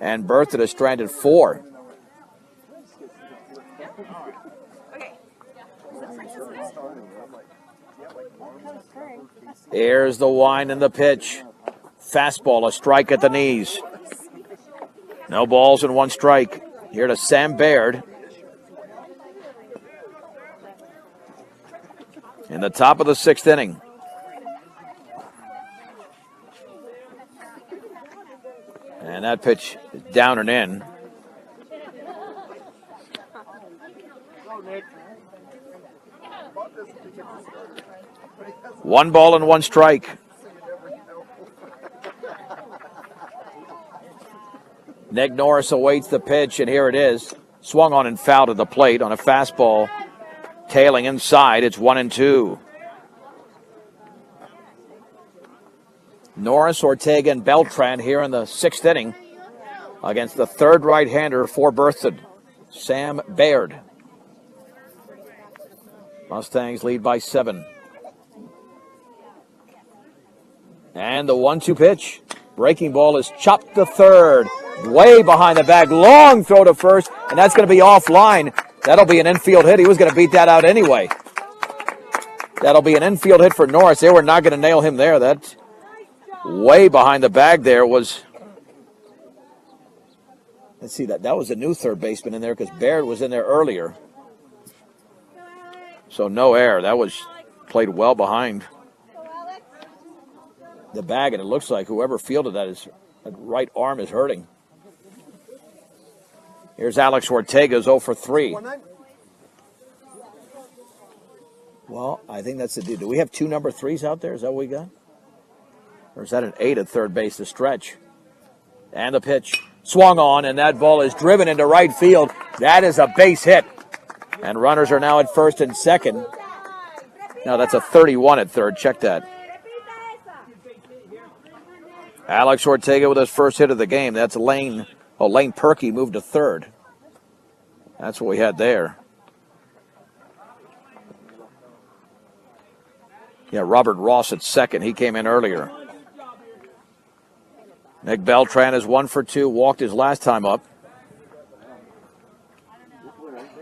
and Berthoud has stranded 4. Here's the wind and the pitch. Fastball, a strike at the knees. No balls and 1 strike. Here to Sam Baird. In the top of the 6th inning. And that pitch is down and in. 1 ball and 1 strike. Nick Norris awaits the pitch, and here it is. Swung on and fouled at the plate on a fastball. Tailing inside, it's 1-2. Norris, Ortega, and Beltran here in the 6th inning against the 3rd right-hander for Berthoud, Sam Baird. Mustangs lead by 7. And the 1-2 pitch. Breaking ball is chopped to third. Way behind the bag. Long throw to first, and that's going to be offline. That'll be an infield hit. He was going to beat that out anyway. That'll be an infield hit for Norris. They were not going to nail him there. That way behind the bag there was... Let's see, that was a new third baseman in there because Baird was in there earlier. So no error. That was played well behind the bag, and it looks like whoever fielded that, his right arm is hurting. Here's Alex Ortega's 0 for 3. Well, I think that's the deal. Do we have 2 number 3s out there? Is that what we got? Or is that an 8 at third base to stretch? And the pitch swung on, and that ball is driven into right field. That is a base hit. And runners are now at first and second. Now that's a 31 at third. Check that. Alex Ortega with his first hit of the game. That's Lane Perkey moved to third. That's what we had there. Yeah, Robert Ross at second. He came in earlier. Nick Beltran is 1 for 2. Walked his last time up.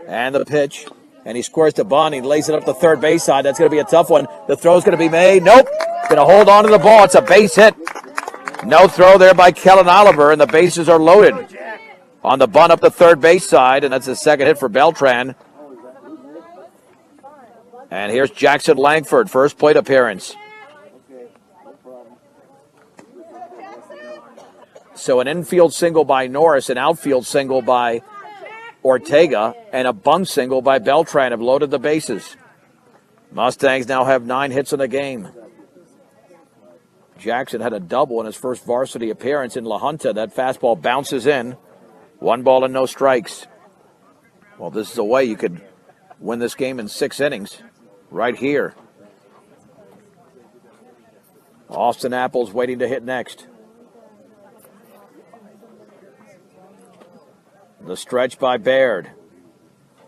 And the pitch. And he squares to Bond. He lays it up the third base side. That's going to be a tough one. The throw's going to be made. Nope. Going to hold on to the ball. It's a base hit. No throw there by Kellen Oliver, and the bases are loaded. On the bunt up the third base side, and that's the second hit for Beltran. And here's Jackson Langford, first plate appearance. So an infield single by Norris, an outfield single by Ortega, and a bunt single by Beltran have loaded the bases. Mustangs now have 9 hits in the game. Jackson had a double in his first varsity appearance in La Junta. That fastball bounces in. 1 ball and no strikes. Well, this is a way you could win this game in 6 innings. Right here. Austin Apples waiting to hit next. The stretch by Baird.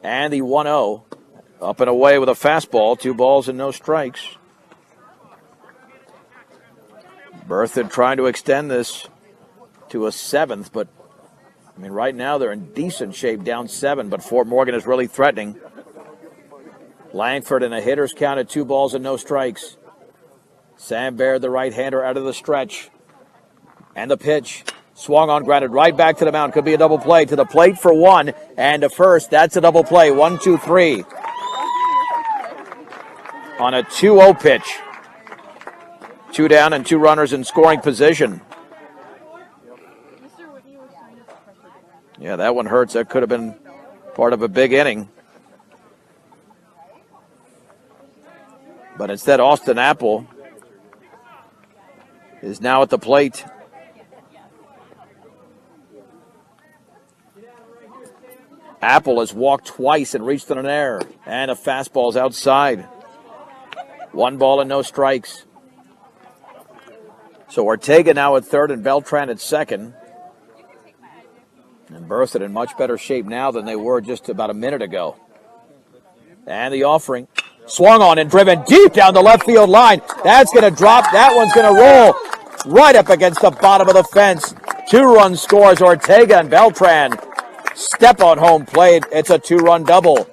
And the 1-0. Up and away with a fastball. 2 balls and no strikes. Berthoud trying to extend this to a 7th, but I mean, right now they're in decent shape, down 7, but Fort Morgan is really threatening. Langford in a hitter's count at 2 balls and no strikes. Sam Baird, the right-hander, out of the stretch. And the pitch. Swung on, grounded right back to the mound. Could be a double play. To the plate for 1 and to first. That's a double play. 1, 2, 3. On a 2-0 pitch. 2 down and 2 runners in scoring position. Yeah, that one hurts. That could have been part of a big inning. But instead, Austin Apple is now at the plate. Apple has walked twice and reached on an error. And a fastball is outside. 1 ball and no strikes. So Ortega now at third and Beltran at second. And Berthoud in much better shape now than they were just about a minute ago. And the offering. Swung on and driven deep down the left field line. That's going to drop. That one's going to roll right up against the bottom of the fence. 2-run scores. Ortega and Beltran step on home plate. It's a 2-run double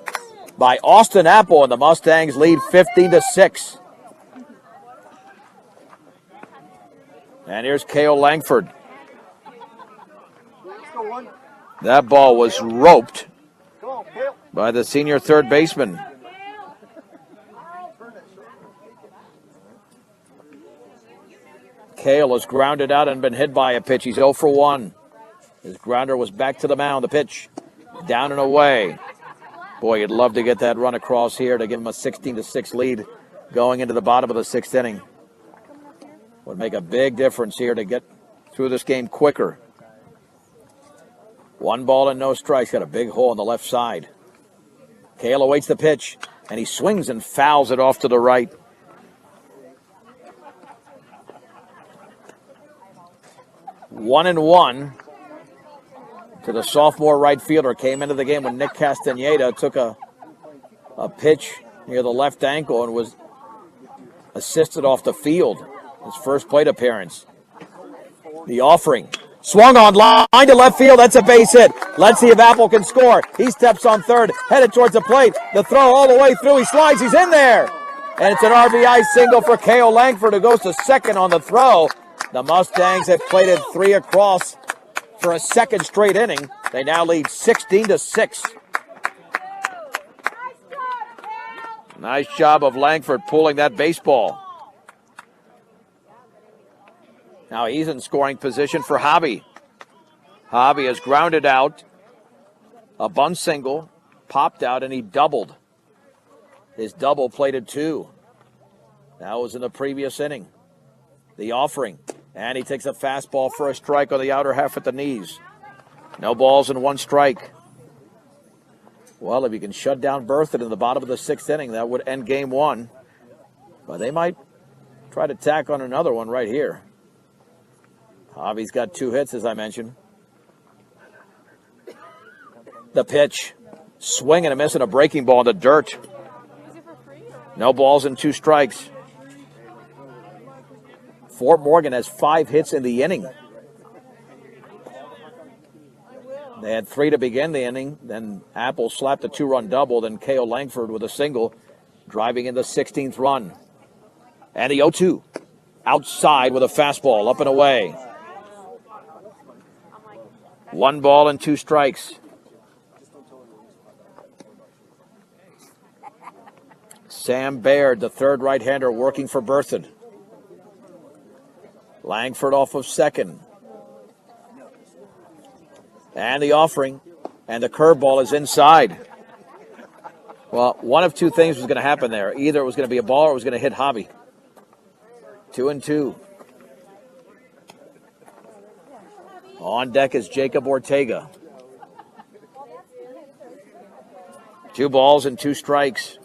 by Austin Apple, and the Mustangs lead 15-6. And here's Cale Langford. That ball was roped by the senior third baseman. Cale has grounded out and been hit by a pitch. He's 0 for 1. His grounder was back to the mound. The pitch down and away. Boy, you'd love to get that run across here to give them a 16-6 lead going into the bottom of the 6th inning. Would make a big difference here to get through this game quicker. 1 ball and no strikes. Got a big hole on the left side. Cale awaits the pitch, and he swings and fouls it off to the right. One and one to the sophomore right fielder. Came into the game when Nick Castaneda took a pitch near the left ankle and was assisted off the field. His first plate appearance. The offering. Swung on line to left field. That's a base hit. Let's see if Apple can score. He steps on third, headed towards the plate. The throw all the way through. He slides. He's in there. And it's an RBI single for K.O. Langford, who goes to second on the throw. The Mustangs have plated 3 across for a second straight inning. They now lead 16-6. Nice job of Langford pulling that baseball. Now he's in scoring position for Hobby. Hobby has grounded out. A bunt single, popped out, and he doubled. His double plated 2. That was in the previous inning. The offering. And he takes a fastball for a strike on the outer half at the knees. No balls and 1 strike. Well, if you can shut down Berthoud in the bottom of the 6th inning, that would end game 1. But they might try to tack on another one right here. Hobby's got 2 hits, as I mentioned. The pitch. Swing and a miss and a breaking ball in the dirt. No balls and 2 strikes. Fort Morgan has 5 hits in the inning. They had 3 to begin the inning. Then Apple slapped a 2-run double. Then K.O. Langford with a single, driving in the 16th run. And the 0-2. Outside with a fastball, up and away. 1 ball and 2 strikes. Sam Baird, the third right-hander, working for Berthoud. Langford off of second. And the offering. And the curveball is inside. Well, one of 2 things was going to happen there. Either it was going to be a ball or it was going to hit Hobby. 2-2. On deck is Jacob Ortega. 2 balls and 2 strikes.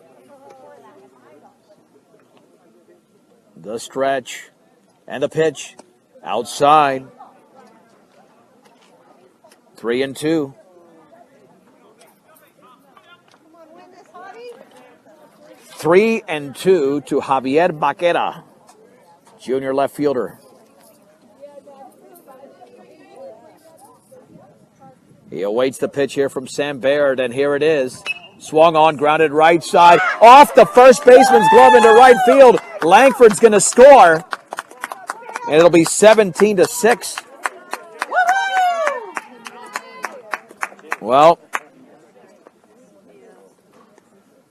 The stretch. And the pitch. Outside. 3-2. 3-2 to Javier Baquera, junior left fielder. He awaits the pitch here from Sam Baird, and here it is. Swung on, grounded right side, off the first baseman's glove into right field. Langford's going to score, and it'll be 17-6. Well,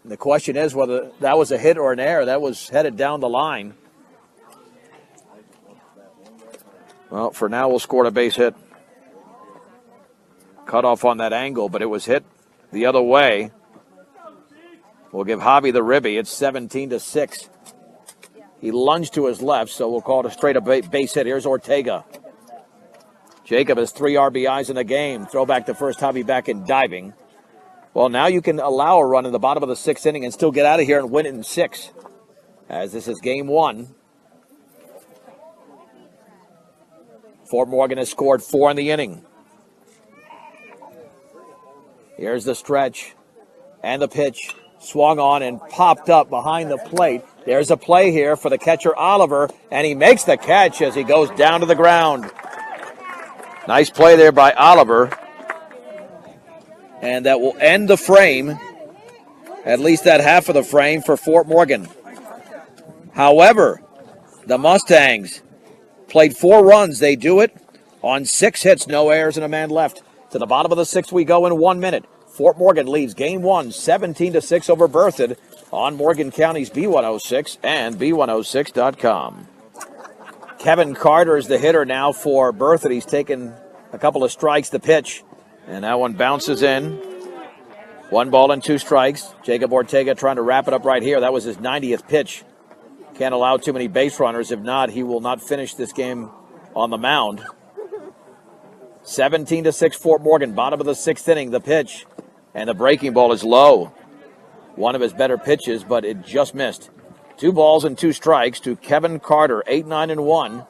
the question is whether that was a hit or an error. That was headed down the line. Well, for now, we'll score a base hit. Cut off on that angle, but it was hit the other way. We'll give Javi the ribby. It's 17-6. He lunged to his left, so we'll call it a straight-up base hit. Here's Ortega. Jacob has 3 RBIs in the game. Throw back to first, Javi back in diving. Well, now you can allow a run in the bottom of the 6th inning and still get out of here and win it in 6. As this is game 1. Fort Morgan has scored 4 in the inning. Here's the stretch. And the pitch. Swung on and popped up behind the plate. There's a play here for the catcher, Oliver. And he makes the catch as he goes down to the ground. Nice play there by Oliver. And that will end the frame, at least that half of the frame, for Fort Morgan. However, the Mustangs played 4 runs. They do it on 6 hits, no errors, and a man left. To the bottom of the 6th we go in 1 minute. Fort Morgan leads game 1, 17-6 over Berthoud on Morgan County's B106 and B106.com. Kevin Carter is the hitter now for Berthoud. He's taken a couple of strikes to pitch. And that one bounces in. 1 ball and 2 strikes. Jacob Ortega trying to wrap it up right here. That was his 90th pitch. Can't allow too many base runners. If not, he will not finish this game on the mound. 17-6 Fort Morgan, bottom of the 6th inning, the pitch. And the breaking ball is low. One of his better pitches, but it just missed. 2 balls and 2 strikes to Kevin Carter, 8-9-1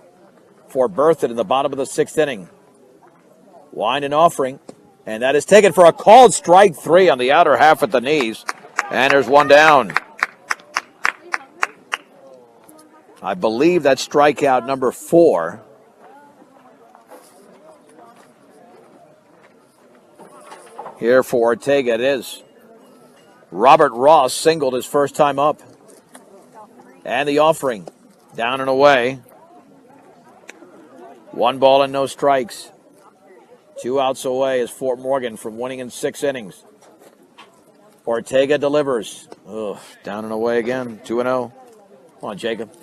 for Berthoud in the bottom of the 6th inning. Wind and offering, and that is taken for a called strike 3 on the outer half at the knees. And there's one down. I believe that's strikeout number 4. Here for Ortega it is. Robert Ross singled his first time up. And the offering, down and away. 1 ball and no strikes. 2 outs away is Fort Morgan from winning in 6 innings. Ortega delivers. Down and away again, 2-0. Come on, Jacob.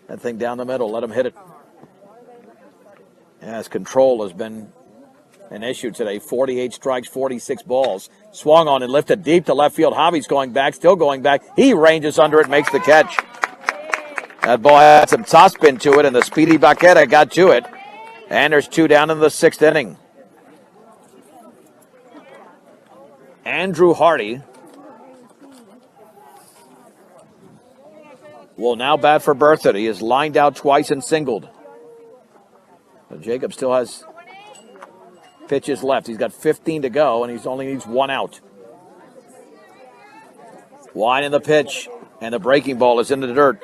That thing down the middle, let him hit it. As control has been an issue today. 48 strikes, 46 balls. Swung on and lifted deep to left field. Hobby's going back, still going back. He ranges under it, makes the catch. That ball had some top spin to it, and the speedy Baqueta got to it. And there's 2 down in the 6th inning. Andrew Hardy will now bat for Berthoud. He is lined out twice and singled. But Jacob still has pitches left. He's got 15 to go, and he only needs 1 out. Wide in the pitch, and the breaking ball is in the dirt.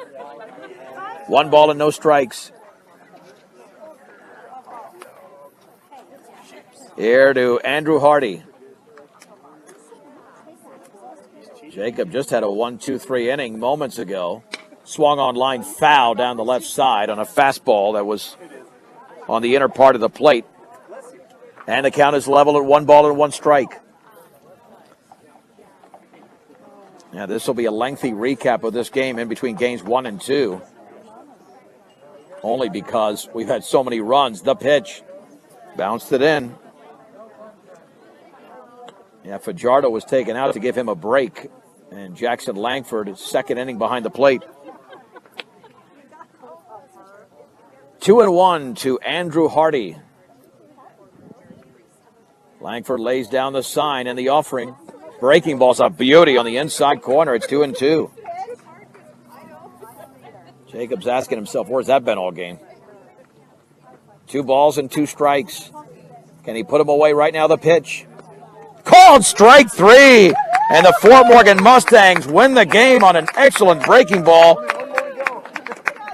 1 ball and no strikes. Here to Andrew Hardy. Jacob just had a 1-2-3 inning moments ago. Swung on line foul down the left side on a fastball that was on the inner part of the plate. And the count is level at 1 ball and 1 strike. Now this will be a lengthy recap of this game in between games 1 and 2. Only because we've had so many runs. The pitch. Bounced it in. Yeah, Fajardo was taken out to give him a break. And Jackson Langford, 2nd inning behind the plate. 2-1 to Andrew Hardy. Langford lays down the sign and the offering. Breaking ball's a beauty on the inside corner. It's 2-2. Jacob's asking himself, where's that been all game? 2 balls and 2 strikes. Can he put him away right now? The pitch. Called strike 3. And the Fort Morgan Mustangs win the game on an excellent breaking ball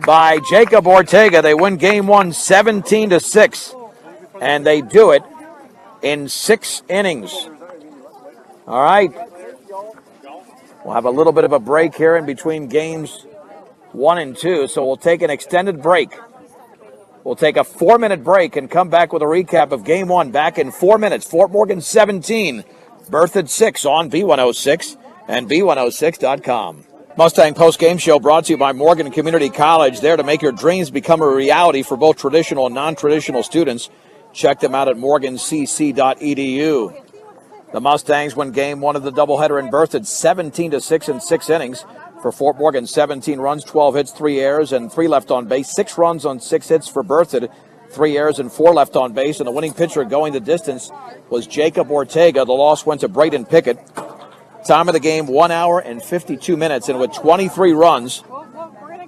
by Jacob Ortega. They win game 1 17-6. And they do it in 6 innings. All right. We'll have a little bit of a break here in between games 1 and 2. So we'll take an extended break. We'll take a 4-minute break and come back with a recap of game 1 back in 4 minutes. Fort Morgan 17. Berthoud 6 on B106 and B106.com. Mustang Post-Game Show brought to you by Morgan Community College. There to make your dreams become a reality for both traditional and non-traditional students. Check them out at morgancc.edu. The Mustangs win game 1 of the doubleheader in Berthoud 17-6 in 6 innings. For Fort Morgan, 17 runs, 12 hits, 3 errors, and 3 left on base. 6 runs on 6 hits for Berthoud. 3 errors and 4 left on base, and the winning pitcher going the distance was Jacob Ortega. The loss went to Braden Pickett. Time of the game, 1 hour and 52 minutes, and with 23 runs,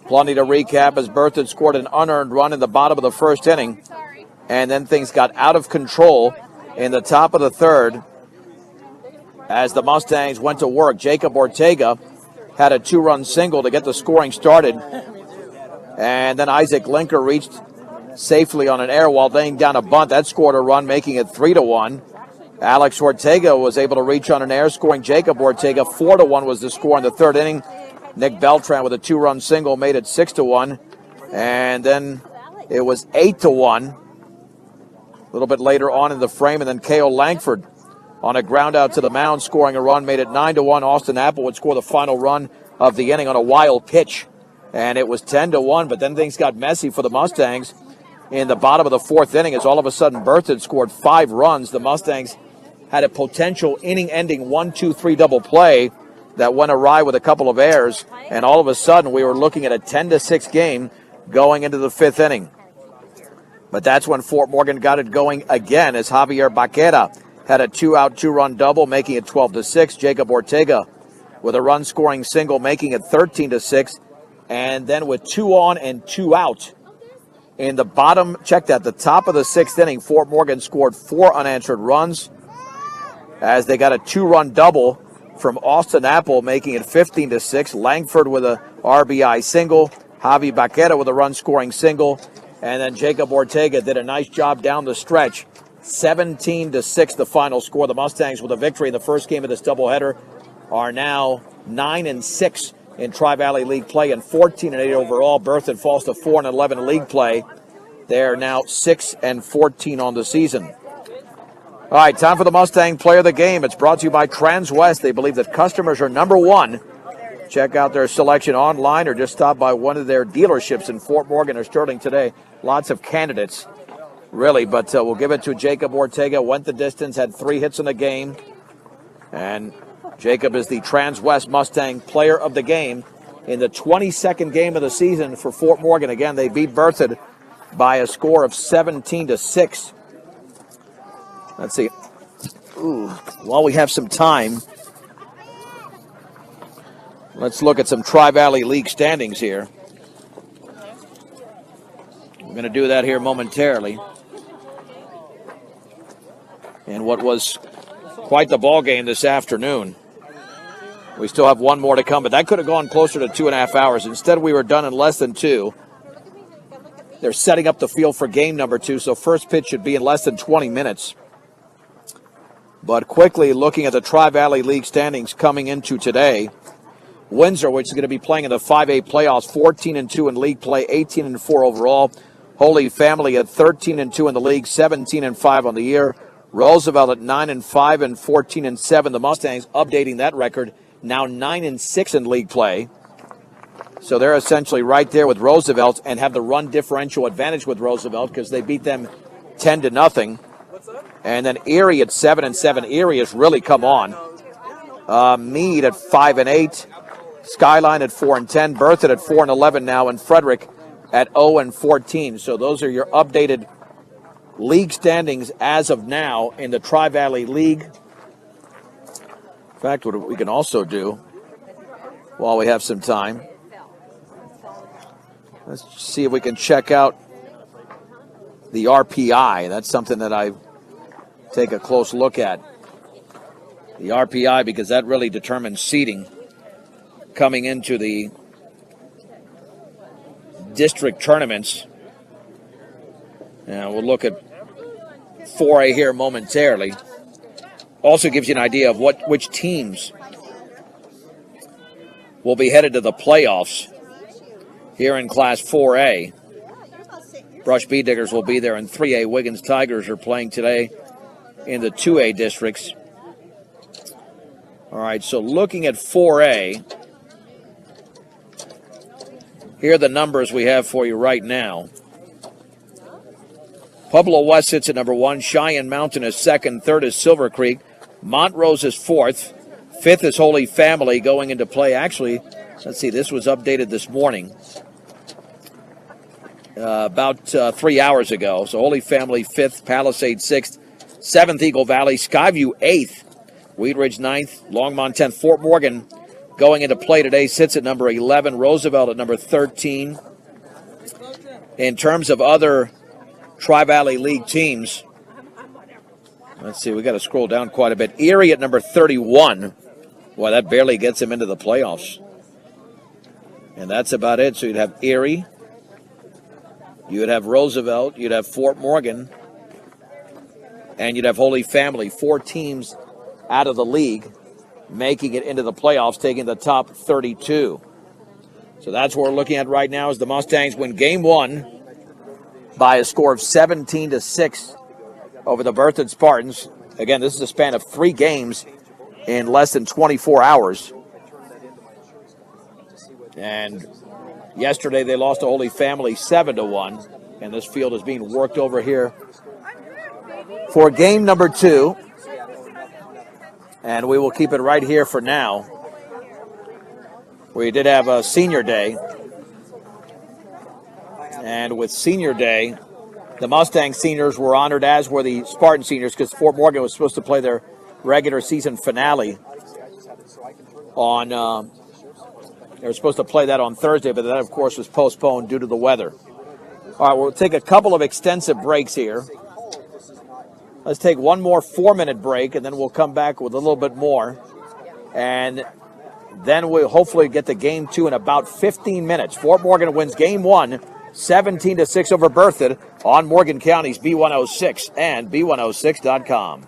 plenty to recap as Berthoud scored an unearned run in the bottom of the 1st inning, and then things got out of control in the top of the 3rd as the Mustangs went to work. Jacob Ortega had a 2-run single to get the scoring started, and then Isaac Linker reached safely on an error while laying down a bunt. That scored a run, making it 3-1. Alex Ortega was able to reach on an error, scoring Jacob Ortega. 4-1 was the score in the 3rd inning. Nick Beltran with a 2-run single made it 6-1. And then it was 8-1 a little bit later on in the frame. And then K.O. Langford on a ground out to the mound, scoring a run, made it 9-1. Austin Apple would score the final run of the inning on a wild pitch. And it was 10-1, but then things got messy for the Mustangs in the bottom of the 4th inning as all of a sudden Berthoud scored 5 runs. The Mustangs had a potential inning-ending 1-2-3 double play that went awry with a couple of errors, and all of a sudden we were looking at a 10-6 game going into the fifth inning. But that's when Fort Morgan got it going again as Javier Baquera had a 2-out, 2-run double, making it 12-6. Jacob Ortega with a run-scoring single, making it 13-6. And then with 2 on and 2 out in the bottom, check that, the top of the sixth inning, Fort Morgan scored 4 unanswered runs as they got a 2-run double from Austin Apple, making it 15-6. Langford with a RBI single, Javi Baquera with a run-scoring single, and then Jacob Ortega did a nice job down the stretch. 17-6 the final score. The Mustangs with a victory in the first game of this doubleheader are now 9-6 in Tri-Valley League play and 14-8 overall. Berthoud falls to 4-11 in league play. They're now 6-14 on the season. All right, time for the Mustang Player of the Game. It's brought to you by Transwest. They believe that customers are number one. Check out their selection online or just stop by one of their dealerships in Fort Morgan or Sterling today. Lots of candidates, really, but we'll give it to Jacob Ortega. Went the distance, had 3 hits in the game. And Jacob is the Transwest Mustang Player of the Game in the 22nd game of the season for Fort Morgan. Again, they beat Berthoud by a score of 17-6. Let's see. While we have some time, let's look at some Tri-Valley League standings here. We're going to do that here momentarily. And what was quite the ball game this afternoon. We still have one more to come, but that could have gone closer to 2.5 hours. Instead, we were done in less than 2. They're setting up the field for game number 2, so first pitch should be in less than 20 minutes. But quickly looking at the Tri-Valley League standings coming into today, Windsor, which is going to be playing in the 5A playoffs, 14-2 in league play, 18-4 overall. Holy Family at 13-2 in the league, 17-5 on the year. Roosevelt at 9-5 and 14-7. The Mustangs updating that record, now 9-6 in league play. So they're essentially right there with Roosevelt and have the run differential advantage with Roosevelt because they beat them 10-0. And then Erie at 7-7. Erie has really come on. Meade at 5-8. Skyline at 4-10. Berthoud at 4-11 now, and Frederick at 0-14. So those are your updated league standings as of now in the Tri-Valley League. In fact, what we can also do while we have some time, let's see if we can check out the RPI. That's something that I take a close look at. The RPI, because that really determines seeding coming into the district tournaments. And we'll look at 4A here momentarily. Also gives you an idea of which teams will be headed to the playoffs here in Class 4A. Brush Bee Diggers will be there in 3A. Wiggins Tigers are playing today in the 2A districts. All right, so looking at 4A, here are the numbers we have for you right now. Pueblo West sits at number 1. Cheyenne Mountain is 2nd. 3rd is Silver Creek. Montrose is 4th. 5th is Holy Family going into play. Actually, let's see, this was updated this morning. About 3 hours ago. So Holy Family 5th, Palisade 6th, 7th Eagle Valley, Skyview 8th, Wheat Ridge 9th, Longmont 10th. Fort Morgan going into play today sits at number 11, Roosevelt at number 13. In terms of other Tri-Valley League teams, let's see, we got to scroll down quite a bit. Erie at number 31. Well, that barely gets him into the playoffs. And that's about it. So you'd have Erie, you'd have Roosevelt, you'd have Fort Morgan, and you'd have Holy Family. 4 teams out of the league making it into the playoffs, taking the top 32. So that's what we're looking at right now as the Mustangs win game 1 by a score of 17-6 over the Berthoud Spartans. Again, this is a span of 3 games in less than 24 hours. And yesterday they lost to Holy Family 7-1. And this field is being worked over here for game number 2. And we will keep it right here for now. We did have a senior day. And with senior day, the Mustang seniors were honored, as were the Spartan seniors, because Fort Morgan was supposed to play their regular season finale on, they were supposed to play that on Thursday, but that, of course, was postponed due to the weather. All right, we'll take a couple of extensive breaks here. Let's take one more 4-minute break, and then we'll come back with a little bit more. And then we'll hopefully get to Game 2 in about 15 minutes. Fort Morgan wins Game 1, 17-6 over Berthoud on Morgan County's B106 and B106.com.